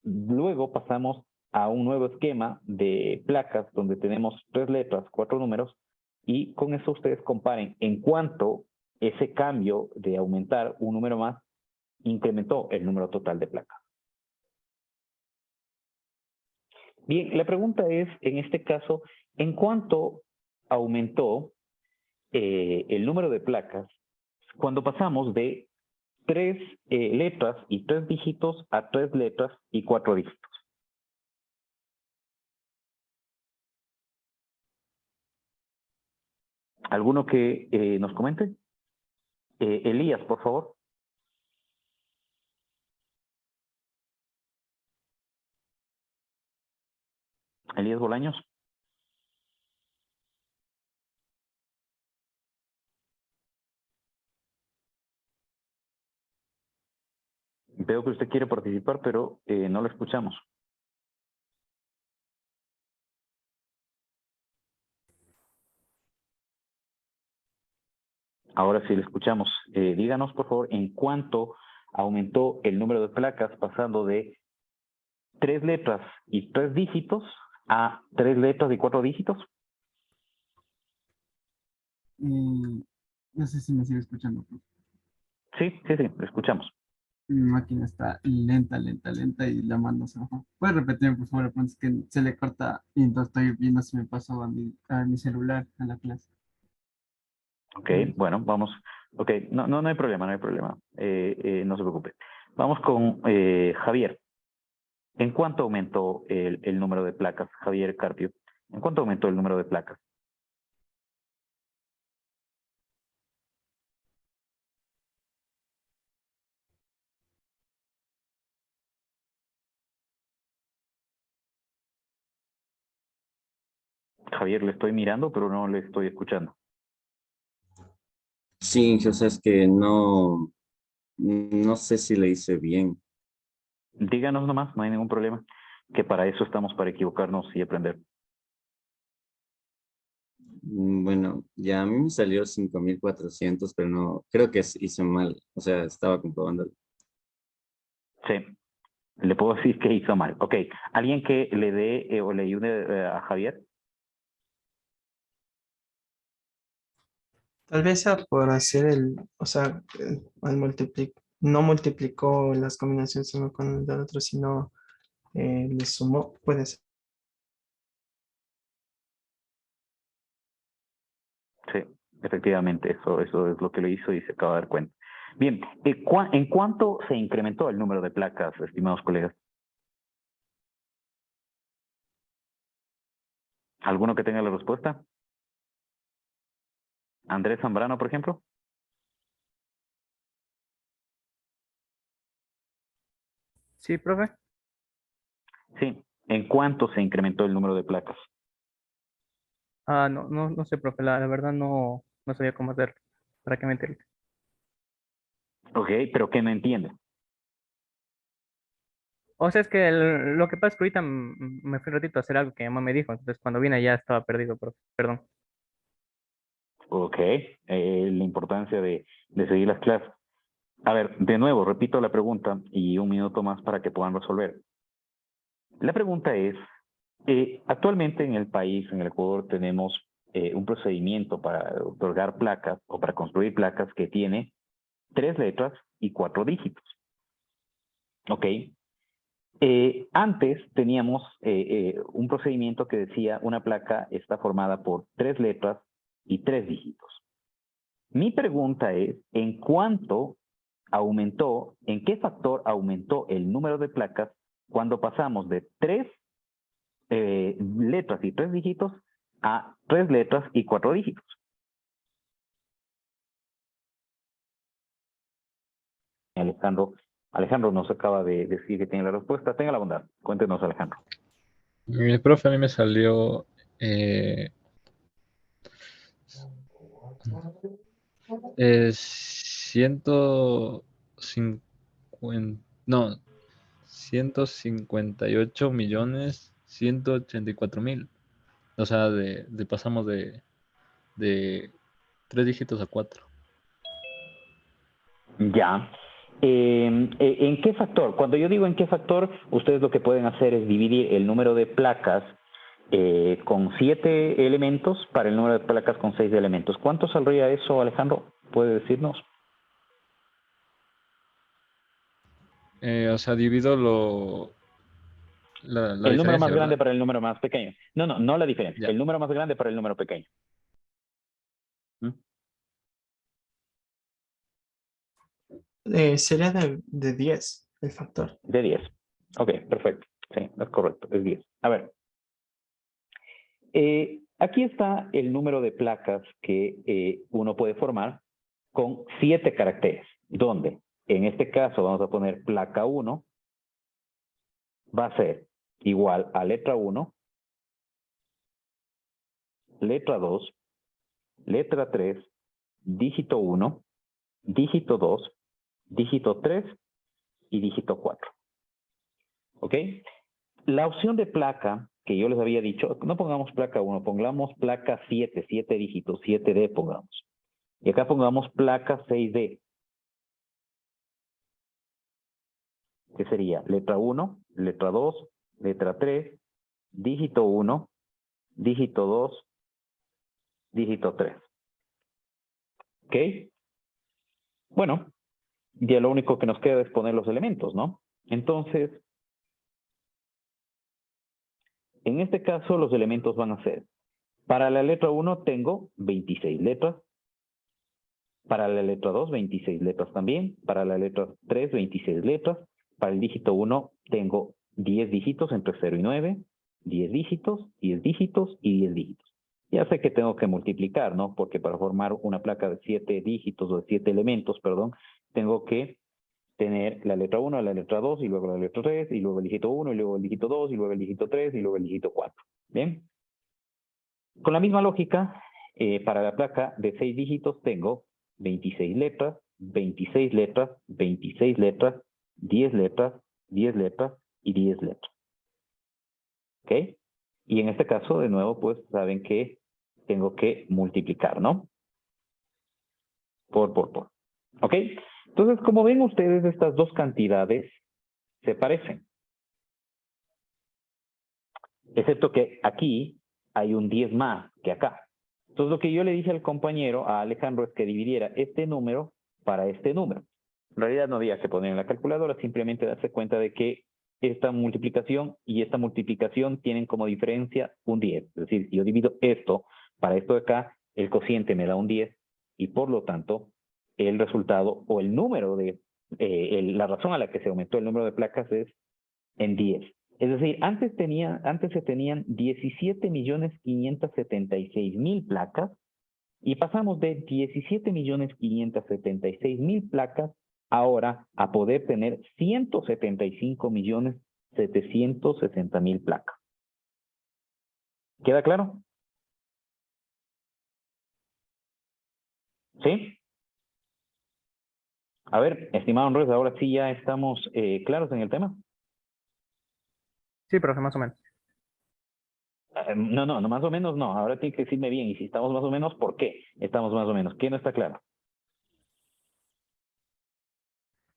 Luego pasamos a un nuevo esquema de placas donde tenemos 3 letras, 4 números, y con eso ustedes comparen en cuánto ese cambio de aumentar un número más incrementó el número total de placas. Bien, la pregunta es, en este caso, ¿en cuánto aumentó el número de placas cuando pasamos de 3 letras y 3 dígitos a 3 letras y 4 dígitos? ¿Alguno que nos comente? Elías, por favor. Elías Bolaños. Veo que usted quiere participar, pero no lo escuchamos. Ahora sí lo escuchamos. Díganos, por favor, en cuánto aumentó el número de placas pasando de 3 letras y 3 dígitos a 3 letras y 4 dígitos. No sé si me sigue escuchando, profe. Sí, lo escuchamos. Mi máquina está lenta y la mando se bajó. ¿Puede repetir, por favor? Es que se le corta y entonces estoy viendo si me pasó a mi celular a la clase. Ok, bueno, vamos. Ok, no hay problema, no hay problema. No se preocupe. Vamos con Javier. ¿En cuánto aumentó el número de placas, Javier Carpio? ¿En cuánto aumentó el número de placas? Javier, le estoy mirando, pero no le estoy escuchando. Sí, o sea, es que no sé si le hice bien. Díganos nomás, no hay ningún problema. Que para eso estamos, para equivocarnos y aprender. Bueno, ya a mí me salió 5.400, pero no, creo que hice mal. O sea, estaba comprobando. Sí, le puedo decir que hizo mal. Ok, ¿alguien que le dé o le ayude a Javier? Tal vez sea por hacer o sea, no multiplicó las combinaciones uno con el otro, sino le sumó, puede ser. Sí, efectivamente, eso es lo que lo hizo y se acaba de dar cuenta. Bien, ¿en cuánto se incrementó el número de placas, estimados colegas? ¿Alguno que tenga la respuesta? ¿Andrés Zambrano, por ejemplo? Sí, profe. Sí. ¿En cuánto se incrementó el número de placas? No sé, profe, la verdad no sabía cómo hacerlo. ¿Para qué mentirle? Ok, pero ¿qué no entiende? O sea, es que lo que pasa es que ahorita me fui un ratito a hacer algo que mi mamá me dijo, entonces cuando vine ya estaba perdido, profe. Perdón. Ok, la importancia de seguir las clases. A ver, de nuevo, repito la pregunta y un minuto más para que puedan resolver. La pregunta es, actualmente en el país, en el Ecuador, tenemos un procedimiento para otorgar placas o para construir placas que tiene 3 letras y 4 dígitos. ¿Ok? Antes teníamos un procedimiento que decía una placa está formada por 3 letras y 3 dígitos. Mi pregunta es, ¿en cuánto aumentó, en qué factor aumentó el número de placas cuando pasamos de 3 letras y 3 dígitos a 3 letras y 4 dígitos? Alejandro, Alejandro nos acaba de decir que tiene la respuesta. Tenga la bondad. Cuéntenos, Alejandro. Mi profe a mí me salió eh, 150, no, 158.184.000. O sea, pasamos de 3 dígitos a 4. Ya. ¿En qué factor? Cuando yo digo en qué factor, ustedes lo que pueden hacer es dividir el número de placas con 7 elementos para el número de placas con 6 elementos. ¿Cuánto saldría eso, Alejandro? ¿Puede decirnos? O sea, divido la El número más diferencia, grande ¿verdad? para el número más pequeño. No la diferencia. Ya. El número más grande para el número pequeño. ¿Mm? Sería de 10 el factor. De 10. Ok, perfecto. Sí, es correcto, es 10. A ver, aquí está el número de placas que uno puede formar con 7 caracteres, donde en este caso vamos a poner placa 1, va a ser igual a letra 1, letra 2, letra 3, dígito 1, dígito 2, dígito 3 y dígito 4. ¿Ok? La opción de placa que yo les había dicho, no pongamos placa 1, pongamos placa 7, 7 dígitos, 7D pongamos. Y acá pongamos placa 6D, que sería letra 1, letra 2, letra 3, dígito 1, dígito 2, dígito 3. ¿Ok? Bueno, ya lo único que nos queda es poner los elementos, ¿no? Entonces, en este caso los elementos van a ser, para la letra 1 tengo 26 letras, para la letra 2 26 letras también, para la letra 3 26 letras, para el dígito 1 tengo 10 dígitos entre 0 y 9, 10 dígitos, 10 dígitos y 10 dígitos. Ya sé que tengo que multiplicar, ¿no? Porque para formar una placa de 7 dígitos o de 7 elementos, perdón, tengo que tener la letra 1, la letra 2 y luego la letra 3 y luego el dígito 1 y luego el dígito 2 y luego el dígito 3 y luego el dígito 4. ¿Bien? Con la misma lógica, para la placa de 6 dígitos tengo 26 letras, 26 letras, 26 letras, 10 letras, 10 letras y 10 letras. ¿Ok? Y en este caso, de nuevo, pues saben que tengo que multiplicar, ¿no? Por. ¿Ok? Entonces, como ven ustedes, estas dos cantidades se parecen. Excepto que aquí hay un 10 más que acá. Entonces, lo que yo le dije al compañero, a Alejandro, es que dividiera este número para este número. En realidad no había que poner en la calculadora, simplemente darse cuenta de que esta multiplicación y esta multiplicación tienen como diferencia un 10. Es decir, si yo divido esto para esto de acá, el cociente me da un 10 y por lo tanto el resultado o el número de, la razón a la que se aumentó el número de placas es en 10. Es decir, antes se tenían 17.576.000 placas y pasamos de 17.576.000 placas ahora a poder tener 175.760.000 placas. ¿Queda claro? ¿Sí? A ver, estimado Andrés, ahora sí ya estamos claros en el tema. Sí, profe, más o menos. No, más o menos no. Ahora tiene que decirme bien. Y si estamos más o menos, ¿por qué estamos más o menos? ¿Qué no está claro?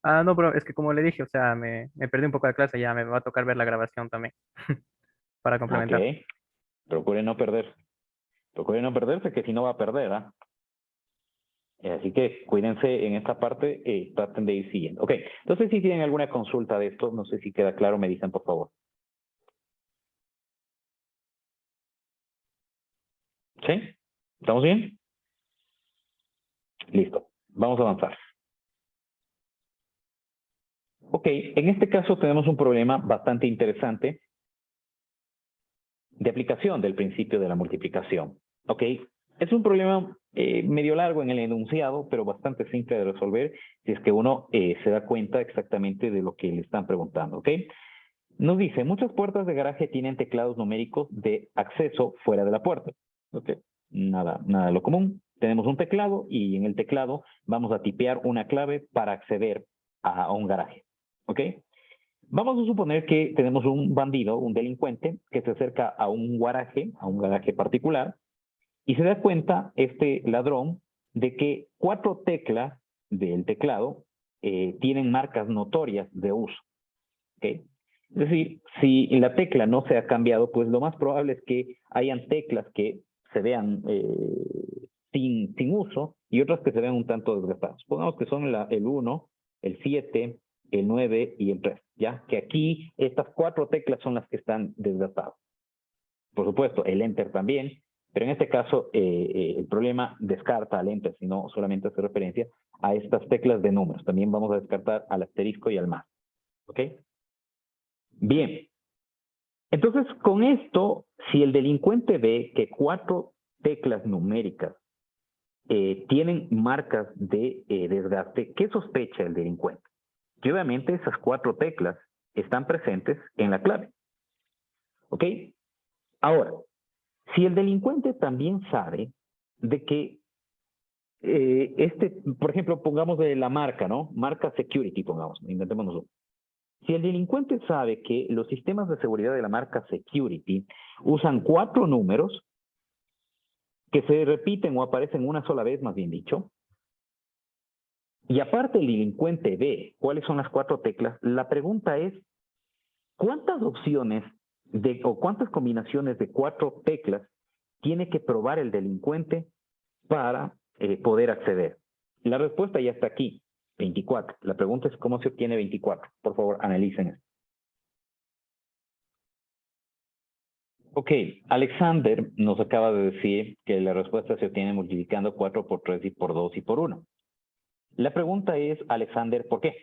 Ah, no, pero es que como le dije, o sea, me perdí un poco de clase, ya me va a tocar ver la grabación también para Ok. complementar. Procure no perder. Procure no perderse, que si no va a perder, ¿ah? Así que cuídense en esta parte, traten de ir siguiendo. Ok, entonces si tienen alguna consulta de esto, no sé si queda claro, me dicen por favor. ¿Sí? ¿Estamos bien? Listo, vamos a avanzar. Ok, en este caso tenemos un problema bastante interesante de aplicación del principio de la multiplicación. Ok, es un problema medio largo en el enunciado, pero bastante simple de resolver si es que uno se da cuenta exactamente de lo que le están preguntando. Ok, nos dice, muchas puertas de garaje tienen teclados numéricos de acceso fuera de la puerta. Ok, nada de lo común. Tenemos un teclado y en el teclado vamos a tipear una clave para acceder a un garaje. Ok, vamos a suponer que tenemos un bandido, un delincuente, que se acerca a un garaje particular, y se da cuenta este ladrón de que 4 teclas del teclado tienen marcas notorias de uso. ¿Okay? Es decir, si la tecla no se ha cambiado, pues lo más probable es que hayan teclas que se vean sin uso y otras que se vean un tanto desgastadas. Pongamos que son el 1, el 7, el 9 y el 3, ¿ya? Que aquí estas 4 teclas son las que están desgastadas. Por supuesto, el Enter también, pero en este caso el problema descarta al Enter, sino solamente hace referencia a estas teclas de números. También vamos a descartar al asterisco y al más. ¿Ok? Bien. Entonces, con esto, si el delincuente ve que 4 teclas numéricas tienen marcas de desgaste, ¿qué sospecha el delincuente? Que obviamente esas 4 teclas están presentes en la clave. ¿Ok? Ahora, si el delincuente también sabe de que por ejemplo, pongamos de la marca, ¿no? Marca security, pongamos, intentemos nosotros. Si el delincuente sabe que los sistemas de seguridad de la marca security usan 4 números que se repiten o aparecen una sola vez, más bien dicho, y aparte el delincuente ve cuáles son las 4 teclas, la pregunta es, ¿cuántas opciones o cuántas combinaciones de 4 teclas tiene que probar el delincuente para poder acceder? La respuesta ya está aquí, 24. La pregunta es cómo se obtiene 24. Por favor, analicen esto. Ok, Alexander nos acaba de decir que la respuesta se obtiene multiplicando 4 por 3 y por 2 y por 1. La pregunta es, Alexander, ¿por qué?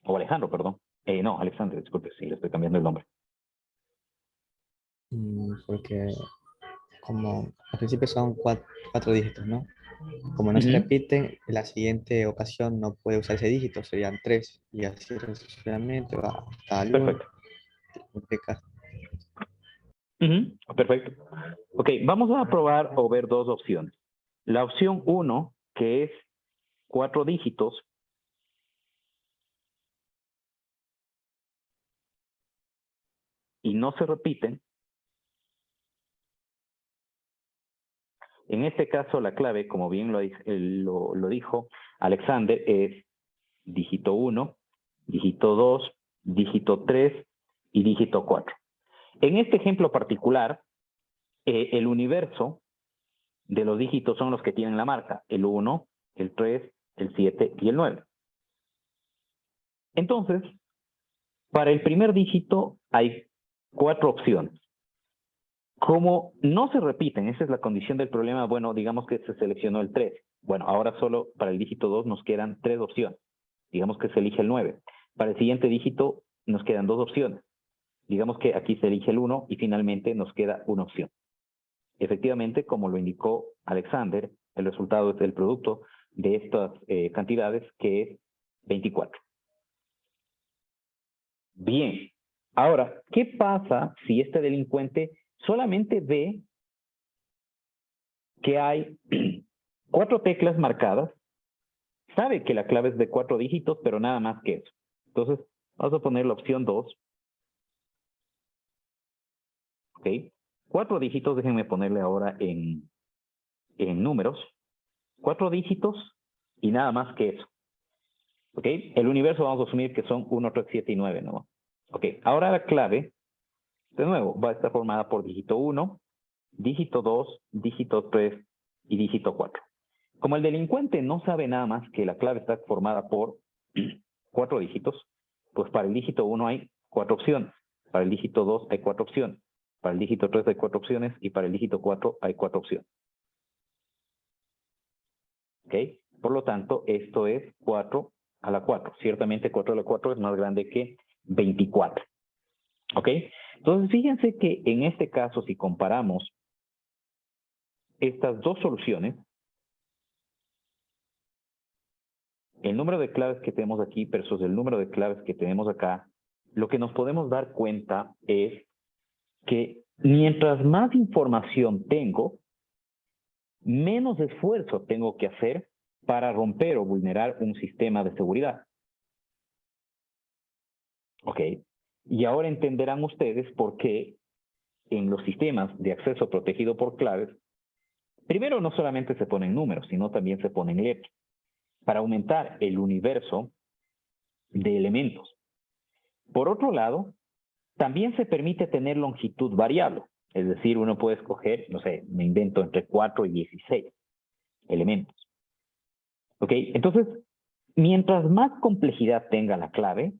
O Alejandro, perdón. No, Alexander, disculpe, sí, le estoy cambiando el nombre. Porque como al principio son cuatro dígitos, ¿no? Como no se repiten, en la siguiente ocasión no puede usar ese dígito, serían 3 y así sucesivamente va hasta el 1. Perfecto. Ujú, perfecto. Ok, vamos a probar o ver dos opciones. La opción 1, que es 4 dígitos, y no se repiten. En este caso, la clave, como bien lo dijo Alexander, es dígito 1, dígito 2, dígito 3 y dígito 4. En este ejemplo particular, el universo de los dígitos son los que tienen la marca, el 1, el 3, el 7 y el 9. Entonces, para el primer dígito hay 4 opciones. Como no se repiten, esa es la condición del problema, bueno, digamos que se seleccionó el 3. Bueno, ahora solo para el dígito 2 nos quedan 3 opciones. Digamos que se elige el 9. Para el siguiente dígito nos quedan 2 opciones. Digamos que aquí se elige el 1 y finalmente nos queda una opción. Efectivamente, como lo indicó Alexander, el resultado es el producto de estas cantidades, que es 24. Bien. Ahora, ¿qué pasa si este delincuente solamente ve que hay 4 teclas marcadas? Sabe que la clave es de 4 dígitos, pero nada más que eso. Entonces, vamos a poner la opción 2. ¿Ok? 4 dígitos, déjenme ponerle ahora en números. 4 dígitos y nada más que eso. ¿Ok? El universo vamos a asumir que son 1, 3, 7 y 9, ¿no? Ok, ahora la clave, de nuevo, va a estar formada por dígito 1, dígito 2, dígito 3 y dígito 4. Como el delincuente no sabe nada más que la clave está formada por 4 dígitos, pues para el dígito 1 hay 4 opciones, para el dígito 2 hay 4 opciones, para el dígito 3 hay 4 opciones y para el dígito 4 hay 4 opciones. ¿Ok? Por lo tanto, esto es 4 a la 4. Ciertamente 4 a la 4 es más grande que 24. ¿Ok? Entonces, fíjense que en este caso, si comparamos estas dos soluciones, el número de claves que tenemos aquí versus el número de claves que tenemos acá, lo que nos podemos dar cuenta es que mientras más información tengo, menos esfuerzo tengo que hacer para romper o vulnerar un sistema de seguridad. ¿Ok? Y ahora entenderán ustedes por qué en los sistemas de acceso protegido por claves, primero no solamente se ponen números, sino también se ponen letras, para aumentar el universo de elementos. Por otro lado, también se permite tener longitud variable, es decir, uno puede escoger, no sé, me invento entre 4 y 16 elementos. ¿Ok? Entonces, mientras más complejidad tenga la clave,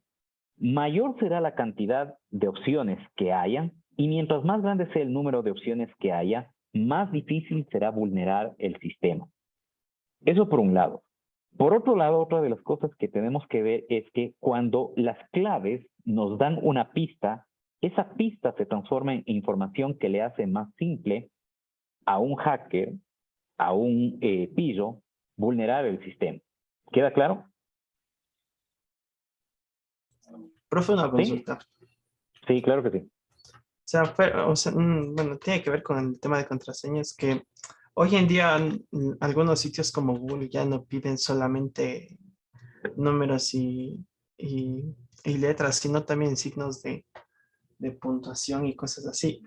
mayor será la cantidad de opciones que hayan, y mientras más grande sea el número de opciones que haya, más difícil será vulnerar el sistema. Eso por un lado. Por otro lado, otra de las cosas que tenemos que ver es que cuando las claves nos dan una pista, esa pista se transforma en información que le hace más simple a un hacker, a un pillo, vulnerar el sistema. ¿Queda claro? Profe, una ¿Sí? consulta. Sí, claro que sí. Bueno, tiene que ver con el tema de contraseñas, que hoy en día algunos sitios como Google ya no piden solamente números y letras, sino también signos de puntuación y cosas así.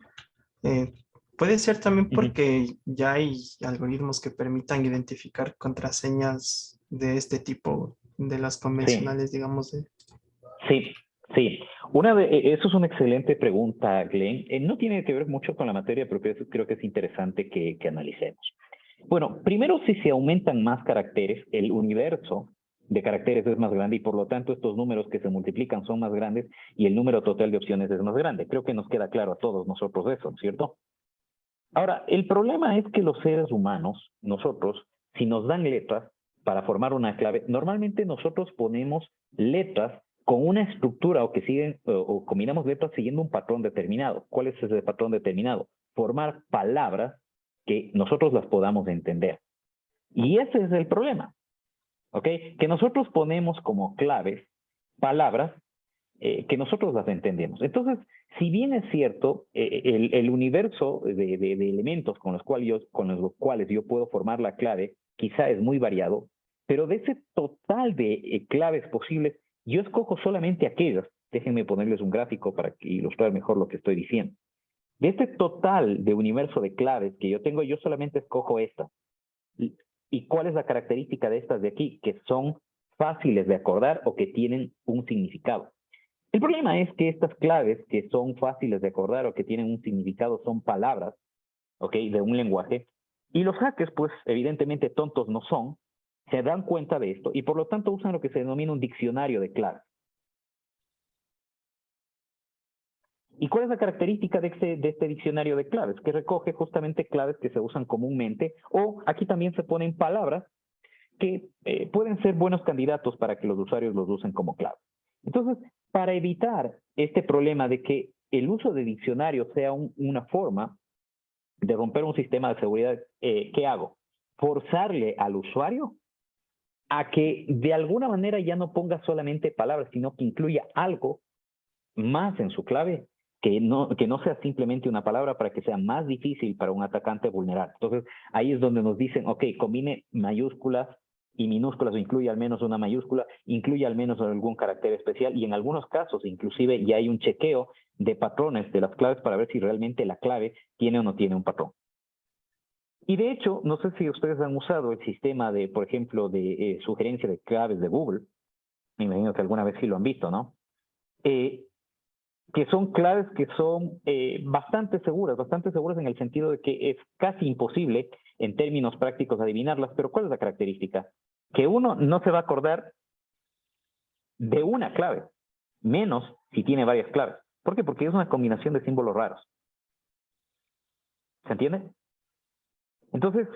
Eh, Puede ser también porque ya hay algoritmos que permitan identificar contraseñas de este tipo, de las convencionales, digamos. Sí, sí. Eso es una excelente pregunta, Glenn. No tiene que ver mucho con la materia, pero creo que es interesante que analicemos. Bueno, primero, si se aumentan más caracteres, el universo de caracteres es más grande y por lo tanto estos números que se multiplican son más grandes y el número total de opciones es más grande. Creo que nos queda claro a todos nosotros eso, ¿no es cierto? Ahora, el problema es que los seres humanos, nosotros, si nos dan letras para formar una clave, normalmente nosotros ponemos letras con una estructura o combinamos letras siguiendo un patrón determinado. ¿Cuál es ese patrón determinado? Formar palabras que nosotros las podamos entender. Y ese es el problema, ¿ok? Que nosotros ponemos como claves palabras que nosotros las entendemos. Entonces, si bien es cierto, el universo de elementos con los cuales yo puedo formar la clave quizá es muy variado, pero de ese total de claves posibles, yo escojo solamente aquellas. Déjenme ponerles un gráfico para ilustrar mejor lo que estoy diciendo. De este total de universo de claves que yo tengo, yo solamente escojo esta. ¿Y cuál es la característica de estas de aquí? Que son fáciles de acordar o que tienen un significado. El problema es que estas claves que son fáciles de acordar o que tienen un significado son palabras, ¿ok? De un lenguaje. Y los hackers, pues, evidentemente tontos no son, se dan cuenta de esto y por lo tanto usan lo que se denomina un diccionario de claves. ¿Y cuál es la característica de este diccionario de claves? Que recoge justamente claves que se usan comúnmente, o aquí también se ponen palabras que pueden ser buenos candidatos para que los usuarios los usen como clave. Entonces, para evitar este problema de que el uso de diccionarios sea una forma de romper un sistema de seguridad, ¿qué hago? Forzarle al usuario a que de alguna manera ya no ponga solamente palabras, sino que incluya algo más en su clave, que no sea simplemente una palabra para que sea más difícil para un atacante vulnerar. Entonces, ahí es donde nos dicen, ok, combine mayúsculas y minúsculas, o incluye al menos una mayúscula, incluye al menos algún carácter especial, y en algunos casos, inclusive, ya hay un chequeo de patrones de las claves para ver si realmente la clave tiene o no tiene un patrón. Y de hecho, no sé si ustedes han usado el sistema de, por ejemplo, de sugerencia de claves de Google. Me imagino que alguna vez sí lo han visto, ¿no? Que son claves que son bastante seguras en el sentido de que es casi imposible en términos prácticos adivinarlas, pero ¿cuál es la característica? Que uno no se va a acordar de una clave, menos si tiene varias claves. ¿Por qué? Porque es una combinación de símbolos raros. ¿Se entiende? Entonces,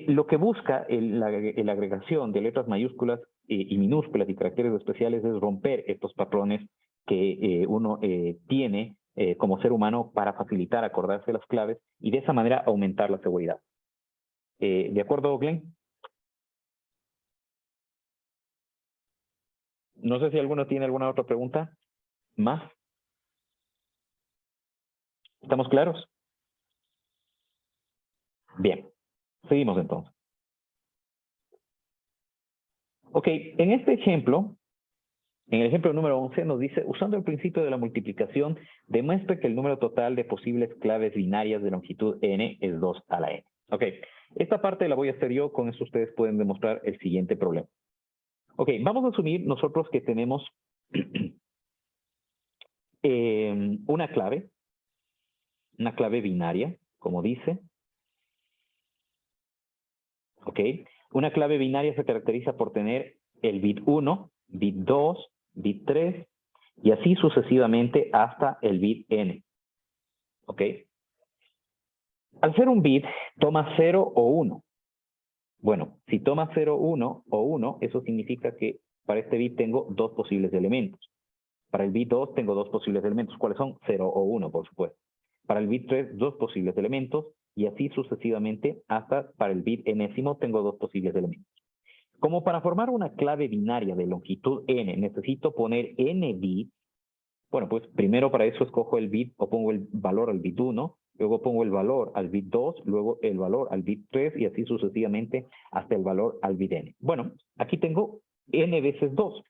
lo que busca la agregación de letras mayúsculas y minúsculas y caracteres especiales es romper estos patrones que uno tiene como ser humano para facilitar acordarse las claves y de esa manera aumentar la seguridad. ¿De acuerdo, Glenn? No sé si alguno tiene alguna otra pregunta más. ¿Estamos claros? Bien, seguimos entonces. Ok, en este ejemplo, en el ejemplo número 11 nos dice, usando el principio de la multiplicación, demuestra que el número total de posibles claves binarias de longitud n es 2 a la n. Ok, esta parte la voy a hacer yo, con eso ustedes pueden demostrar el siguiente problema. Ok, vamos a asumir nosotros que tenemos una clave binaria, como dice. Ok, una clave binaria se caracteriza por tener el bit 1, bit 2, bit 3, y así sucesivamente hasta el bit n. ¿Ok? Al ser un bit, toma 0 o 1. Bueno, si toma 0, 1 o 1, eso significa que para este bit tengo dos posibles elementos. Para el bit 2 tengo dos posibles elementos. ¿Cuáles son? 0 o 1, por supuesto. Para el bit 3, dos posibles elementos, y así sucesivamente hasta para el bit enésimo tengo dos posibles elementos. Como para formar una clave binaria de longitud n, necesito poner n bits. Bueno, pues primero para eso escojo el bit o pongo el valor al bit 1, luego pongo el valor al bit 2, luego el valor al bit 3 y así sucesivamente hasta el valor al bit n. Bueno, aquí tengo n veces 2.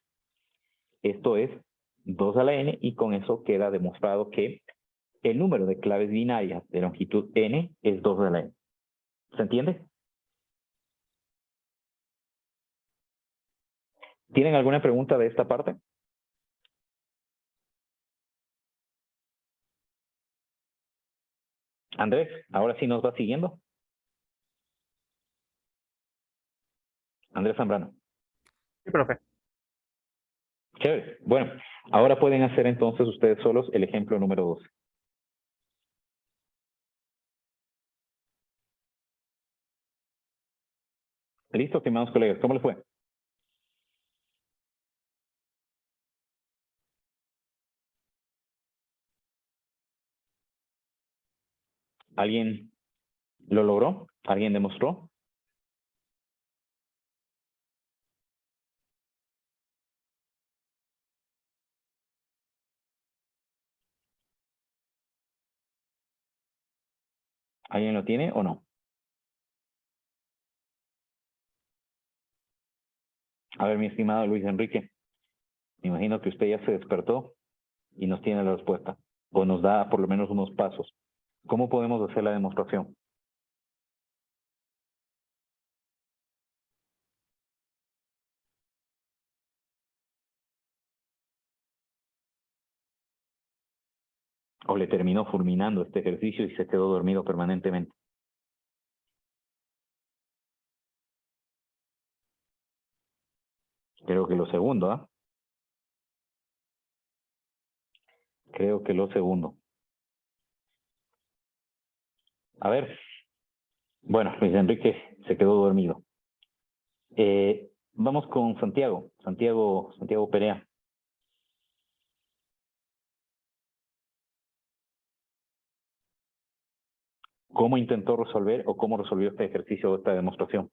Esto es 2 a la n y con eso queda demostrado que el número de claves binarias de longitud n es 2 a la n. ¿Se entiende? ¿Tienen alguna pregunta de esta parte? Andrés, ahora sí nos va siguiendo. Andrés Zambrano. Sí, profe. Chévere. Bueno, ahora pueden hacer entonces ustedes solos el ejemplo número 12. Listo, estimados colegas, ¿cómo les fue? ¿Alguien lo logró? ¿Alguien demostró? ¿Alguien lo tiene o no? A ver, mi estimado Luis Enrique, me imagino que usted ya se despertó y nos tiene la respuesta, o nos da por lo menos unos pasos. ¿Cómo podemos hacer la demostración? ¿O le terminó fulminando este ejercicio y se quedó dormido permanentemente? Creo que lo segundo, ¿ah? Creo que lo segundo. A ver. Bueno, Luis Enrique se quedó dormido. Vamos con Santiago. Santiago Perea. ¿Cómo intentó resolver o cómo resolvió este ejercicio o esta demostración?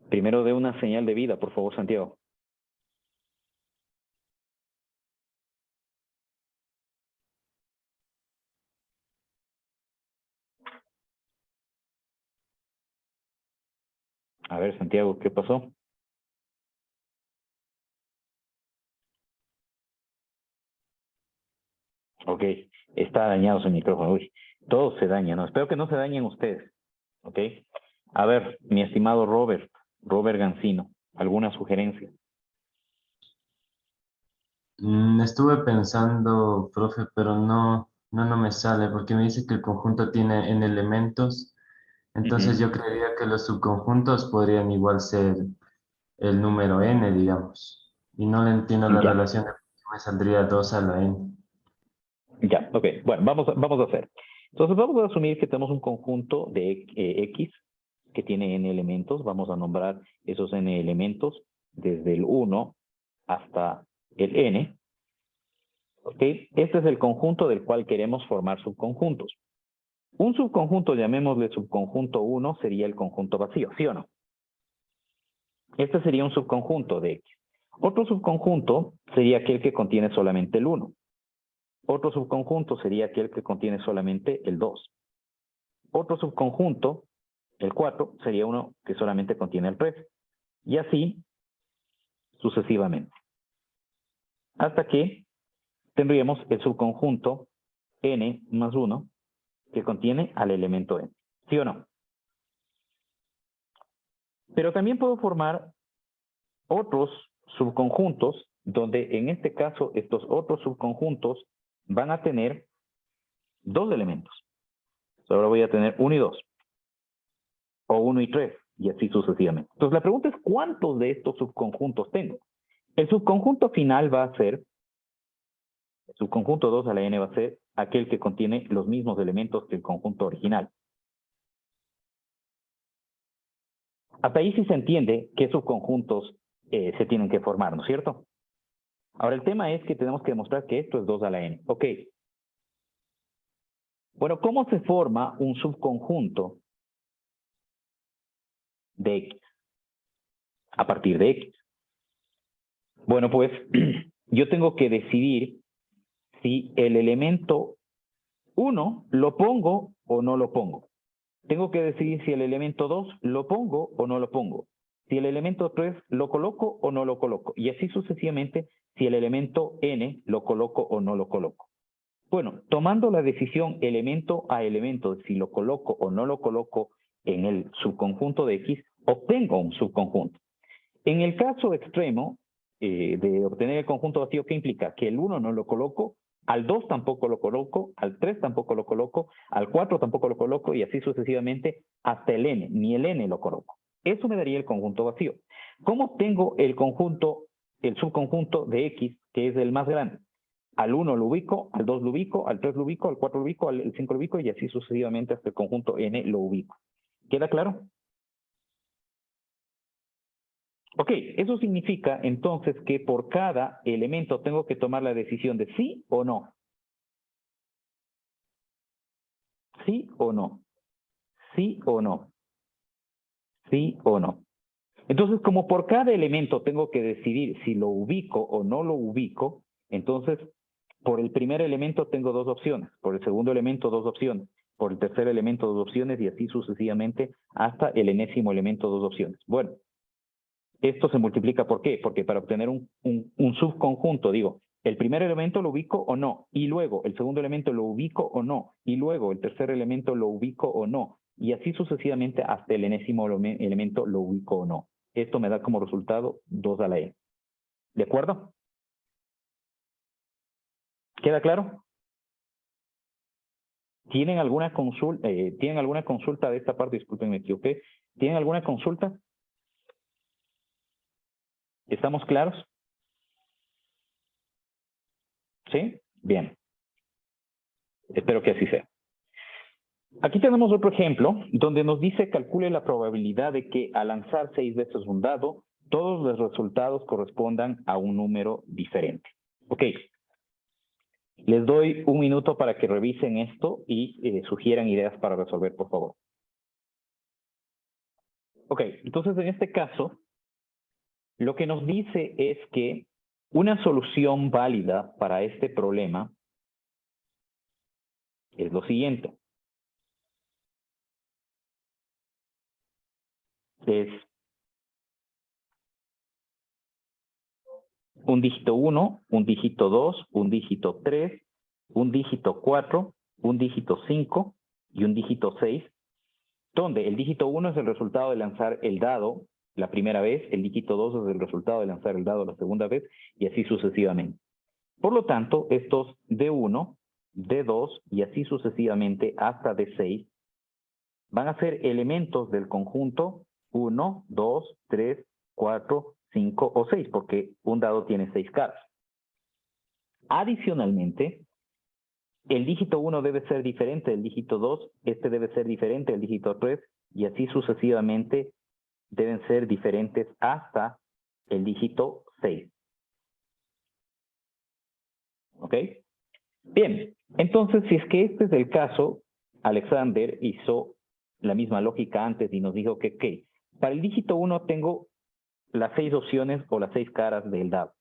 Primero dé una señal de vida, por favor, Santiago. A ver, Santiago, ¿qué pasó? Ok, está dañado su micrófono. Uy, todo se daña, ¿no? Espero que no se dañen ustedes. Ok. A ver, mi estimado Robert Gancino, ¿alguna sugerencia? Estuve pensando, profe, pero no me sale porque me dice que el conjunto tiene n elementos, entonces Ujú. yo creería que los subconjuntos podrían igual ser el número n, digamos, y no le entiendo la Ya, relación de por qué me saldría 2 a la n. ya, ok. Bueno, vamos a hacer. Entonces vamos a asumir que tenemos un conjunto de X que tiene n elementos. Vamos a nombrar esos n elementos desde el 1 hasta el n. ¿Ok? Este es el conjunto del cual queremos formar subconjuntos. Un subconjunto, llamémosle subconjunto 1, sería el conjunto vacío, ¿sí o no? Este sería un subconjunto de X. Otro subconjunto sería aquel que contiene solamente el 1. Otro subconjunto sería aquel que contiene solamente el 2. Otro subconjunto, el 4, sería uno que solamente contiene el 3. Y así sucesivamente. Hasta que tendríamos el subconjunto n más 1 que contiene al elemento n. ¿Sí o no? Pero también puedo formar otros subconjuntos donde en este caso estos otros subconjuntos van a tener dos elementos. Ahora voy a tener 1 y 2. O 1 y 3. Y así sucesivamente. Entonces la pregunta es ¿cuántos de estos subconjuntos tengo? El subconjunto final va a ser, el subconjunto 2 a la n va a ser aquel que contiene los mismos elementos que el conjunto original. Hasta ahí sí se entiende qué subconjuntos se tienen que formar, ¿no es cierto? Ahora el tema es que tenemos que demostrar que esto es 2 a la n. Ok. Bueno, ¿cómo se forma un subconjunto de X a partir de X? Bueno, pues yo tengo que decidir si el elemento 1 lo pongo o no lo pongo. Tengo que decidir si el elemento 2 lo pongo o no lo pongo. Si el elemento 3 lo coloco o no lo coloco. Y así sucesivamente si el elemento n lo coloco o no lo coloco. Bueno, tomando la decisión elemento a elemento de si lo coloco o no lo coloco en el subconjunto de X, obtengo un subconjunto. En el caso extremo de obtener el conjunto vacío, ¿qué implica? Que el 1 no lo coloco, al 2 tampoco lo coloco, al 3 tampoco lo coloco, al 4 tampoco lo coloco y así sucesivamente hasta el n, ni el n lo coloco. Eso me daría el conjunto vacío. ¿Cómo obtengo el subconjunto de X, que es el más grande? Al 1 lo ubico, al 2 lo ubico, al 3 lo ubico, al 4 lo ubico, al 5 lo ubico y así sucesivamente hasta el conjunto n lo ubico. ¿Queda claro? Ok, eso significa entonces que por cada elemento tengo que tomar la decisión de sí o no. Sí o no. Sí o no. Sí o no. Entonces, como por cada elemento tengo que decidir si lo ubico o no lo ubico, entonces, por el primer elemento tengo dos opciones, por el segundo elemento dos opciones, por el tercer elemento dos opciones y así sucesivamente hasta el enésimo elemento dos opciones. Bueno, esto se multiplica, ¿por qué? Porque para obtener un subconjunto, digo, el primer elemento lo ubico o no, y luego el segundo elemento lo ubico o no, y luego el tercer elemento lo ubico o no, y así sucesivamente hasta el enésimo elemento lo ubico o no. Esto me da como resultado 2 a la n. ¿De acuerdo? ¿Queda claro? ¿Tienen alguna consulta de esta parte? Disculpen, me equivoqué. ¿Tienen alguna consulta? ¿Estamos claros? ¿Sí? Bien. Espero que así sea. Aquí tenemos otro ejemplo donde nos dice calcule la probabilidad de que al lanzar 6 veces un dado, todos los resultados correspondan a un número diferente. Ok. Les doy un minuto para que revisen esto y sugieran ideas para resolver, por favor. Ok, entonces en este caso, lo que nos dice es que una solución válida para este problema es lo siguiente. Es un dígito 1, un dígito 2, un dígito 3, un dígito 4, un dígito 5 y un dígito 6, donde el dígito 1 es el resultado de lanzar el dado la primera vez, el dígito 2 es el resultado de lanzar el dado la segunda vez y así sucesivamente. Por lo tanto, estos D1, D2 y así sucesivamente hasta D6 van a ser elementos del conjunto 1, 2, 3, 4, 5 o 6, porque un dado tiene 6 caras. Adicionalmente, el dígito 1 debe ser diferente del dígito 2, este debe ser diferente del dígito 3, y así sucesivamente deben ser diferentes hasta el dígito 6. ¿Ok? Bien, entonces si es que este es el caso, Alexander hizo la misma lógica antes y nos dijo que para el dígito 1 tengo las 6 opciones o las 6 caras del dado.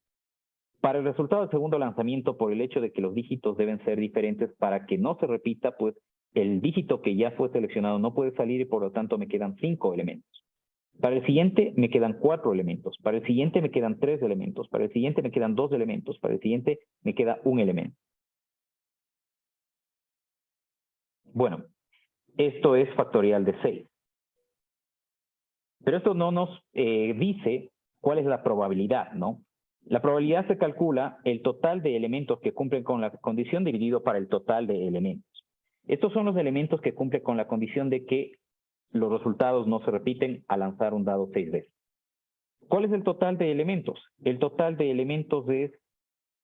Para el resultado del segundo lanzamiento, por el hecho de que los dígitos deben ser diferentes para que no se repita, pues el dígito que ya fue seleccionado no puede salir y por lo tanto me quedan 5 elementos. Para el siguiente me quedan 4 elementos, para el siguiente me quedan 3 elementos, para el siguiente me quedan 2 elementos, para el siguiente me queda un elemento. Bueno, esto es factorial de 6. Pero esto no nos dice cuál es la probabilidad, ¿no? La probabilidad se calcula el total de elementos que cumplen con la condición dividido para el total de elementos. Estos son los elementos que cumplen con la condición de que los resultados no se repiten al lanzar un dado 6 veces. ¿Cuál es el total de elementos? El total de elementos es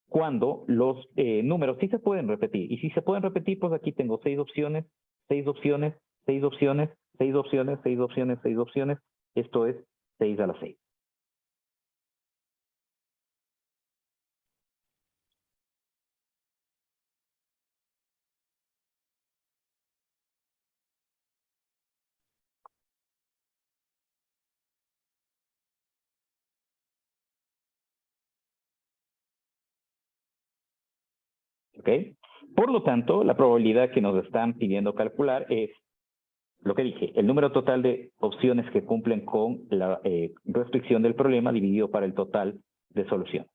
cuando los números sí se pueden repetir. Y si se pueden repetir, pues aquí tengo 6 opciones, 6 opciones, 6 opciones, 6 opciones, 6 opciones, 6 opciones. Esto es 6 a la 6. ¿Ok? Por lo tanto, la probabilidad que nos están pidiendo calcular es lo que dije, el número total de opciones que cumplen con la restricción del problema dividido para el total de solución.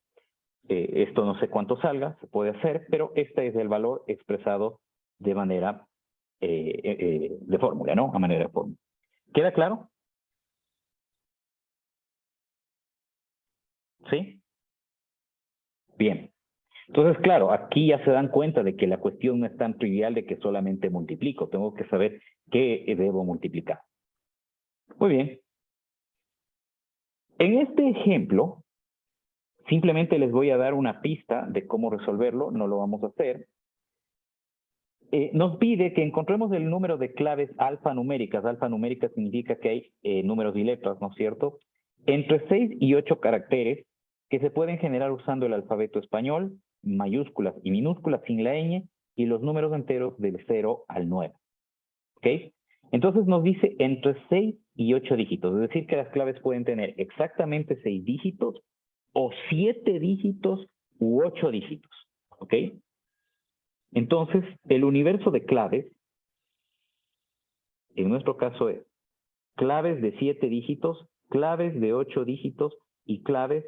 Esto no sé cuánto salga, se puede hacer, pero este es el valor expresado de manera de fórmula, ¿no? A manera de fórmula. ¿Queda claro? ¿Sí? Bien. Entonces, claro, aquí ya se dan cuenta de que la cuestión no es tan trivial de que solamente multiplico. Tengo que saber qué debo multiplicar. Muy bien. En este ejemplo, simplemente les voy a dar una pista de cómo resolverlo. No lo vamos a hacer. Nos pide que encontremos el número de claves alfanuméricas. Alfanumérica significa que hay números y letras, ¿no es cierto? Entre 6 y 8 caracteres que se pueden generar usando el alfabeto español, mayúsculas y minúsculas sin la ñ, y los números enteros del 0 al 9. ¿Ok? Entonces nos dice entre 6 y 8 dígitos, es decir que las claves pueden tener exactamente 6 dígitos o 7 dígitos u 8 dígitos, ¿ok? Entonces, el universo de claves, en nuestro caso es claves de 7 dígitos, claves de 8 dígitos y claves,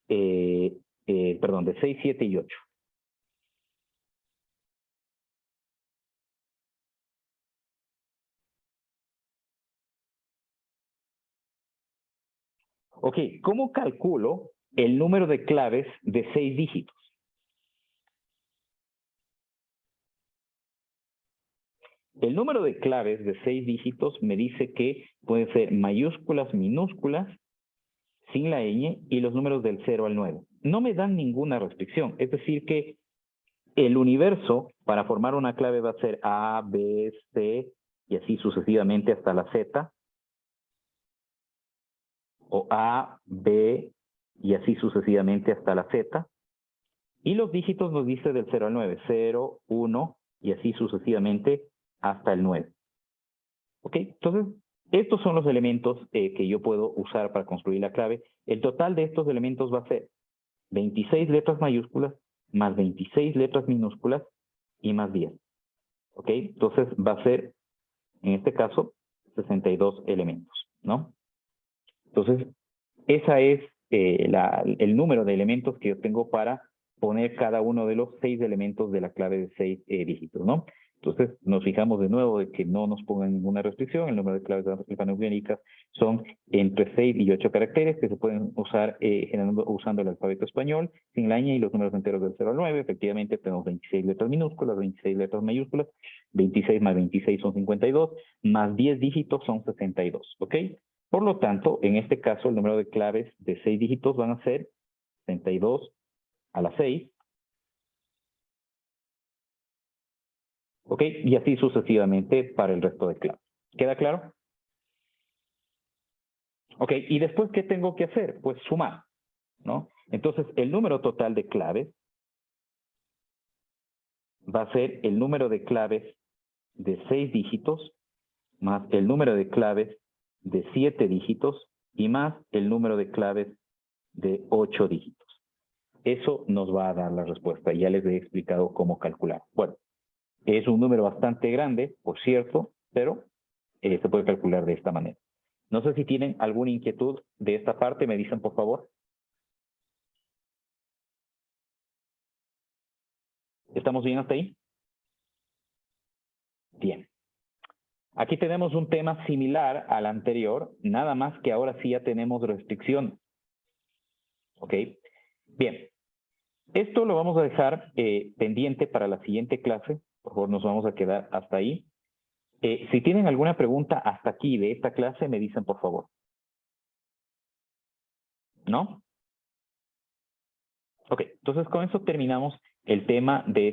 de 6, 7 y 8. Ok, ¿cómo calculo el número de claves de 6 dígitos? El número de claves de 6 dígitos me dice que pueden ser mayúsculas, minúsculas, sin la ñ, y los números del 0 al 9. No me dan ninguna restricción, es decir que el universo para formar una clave va a ser A, B, C, y así sucesivamente hasta la Z, o A, B, y así sucesivamente hasta la Z. Y los dígitos nos dice del 0 al 9, 0, 1, y así sucesivamente hasta el 9. ¿Ok? Entonces, estos son los elementos que yo puedo usar para construir la clave. El total de estos elementos va a ser 26 letras mayúsculas, más 26 letras minúsculas, y más 10. ¿Ok? Entonces, va a ser, en este caso, 62 elementos, ¿no? Entonces, esa es el número de elementos que yo tengo para poner cada uno de los 6 elementos de la clave de 6 dígitos, ¿no? Entonces, nos fijamos de nuevo de que no nos pongan ninguna restricción. El número de claves alfanuméricas son entre 6 y 8 caracteres que se pueden usar usando el alfabeto español, sin la ñ y los números enteros del 0 al 9. Efectivamente, tenemos 26 letras minúsculas, 26 letras mayúsculas, 26 más 26 son 52, más 10 dígitos son 62, ¿ok? Por lo tanto, en este caso, el número de claves de 6 dígitos van a ser 62 a la 6. ¿Ok? Y así sucesivamente para el resto de claves. ¿Queda claro? Ok, y después, ¿qué tengo que hacer? Pues sumar, ¿no? Entonces, el número total de claves va a ser el número de claves de 6 dígitos más el número de claves de 7 dígitos y más el número de claves de 8 dígitos. Eso nos va a dar la respuesta. Ya les he explicado cómo calcular. Bueno, es un número bastante grande, por cierto, pero se puede calcular de esta manera. No sé si tienen alguna inquietud de esta parte, me dicen por favor. ¿Estamos bien hasta ahí? Bien. Aquí tenemos un tema similar al anterior, nada más que ahora sí ya tenemos restricción. ¿Ok? Bien. Esto lo vamos a dejar pendiente para la siguiente clase. Por favor, nos vamos a quedar hasta ahí. Si tienen alguna pregunta hasta aquí de esta clase, me dicen por favor. ¿No? Ok, entonces con eso terminamos el tema de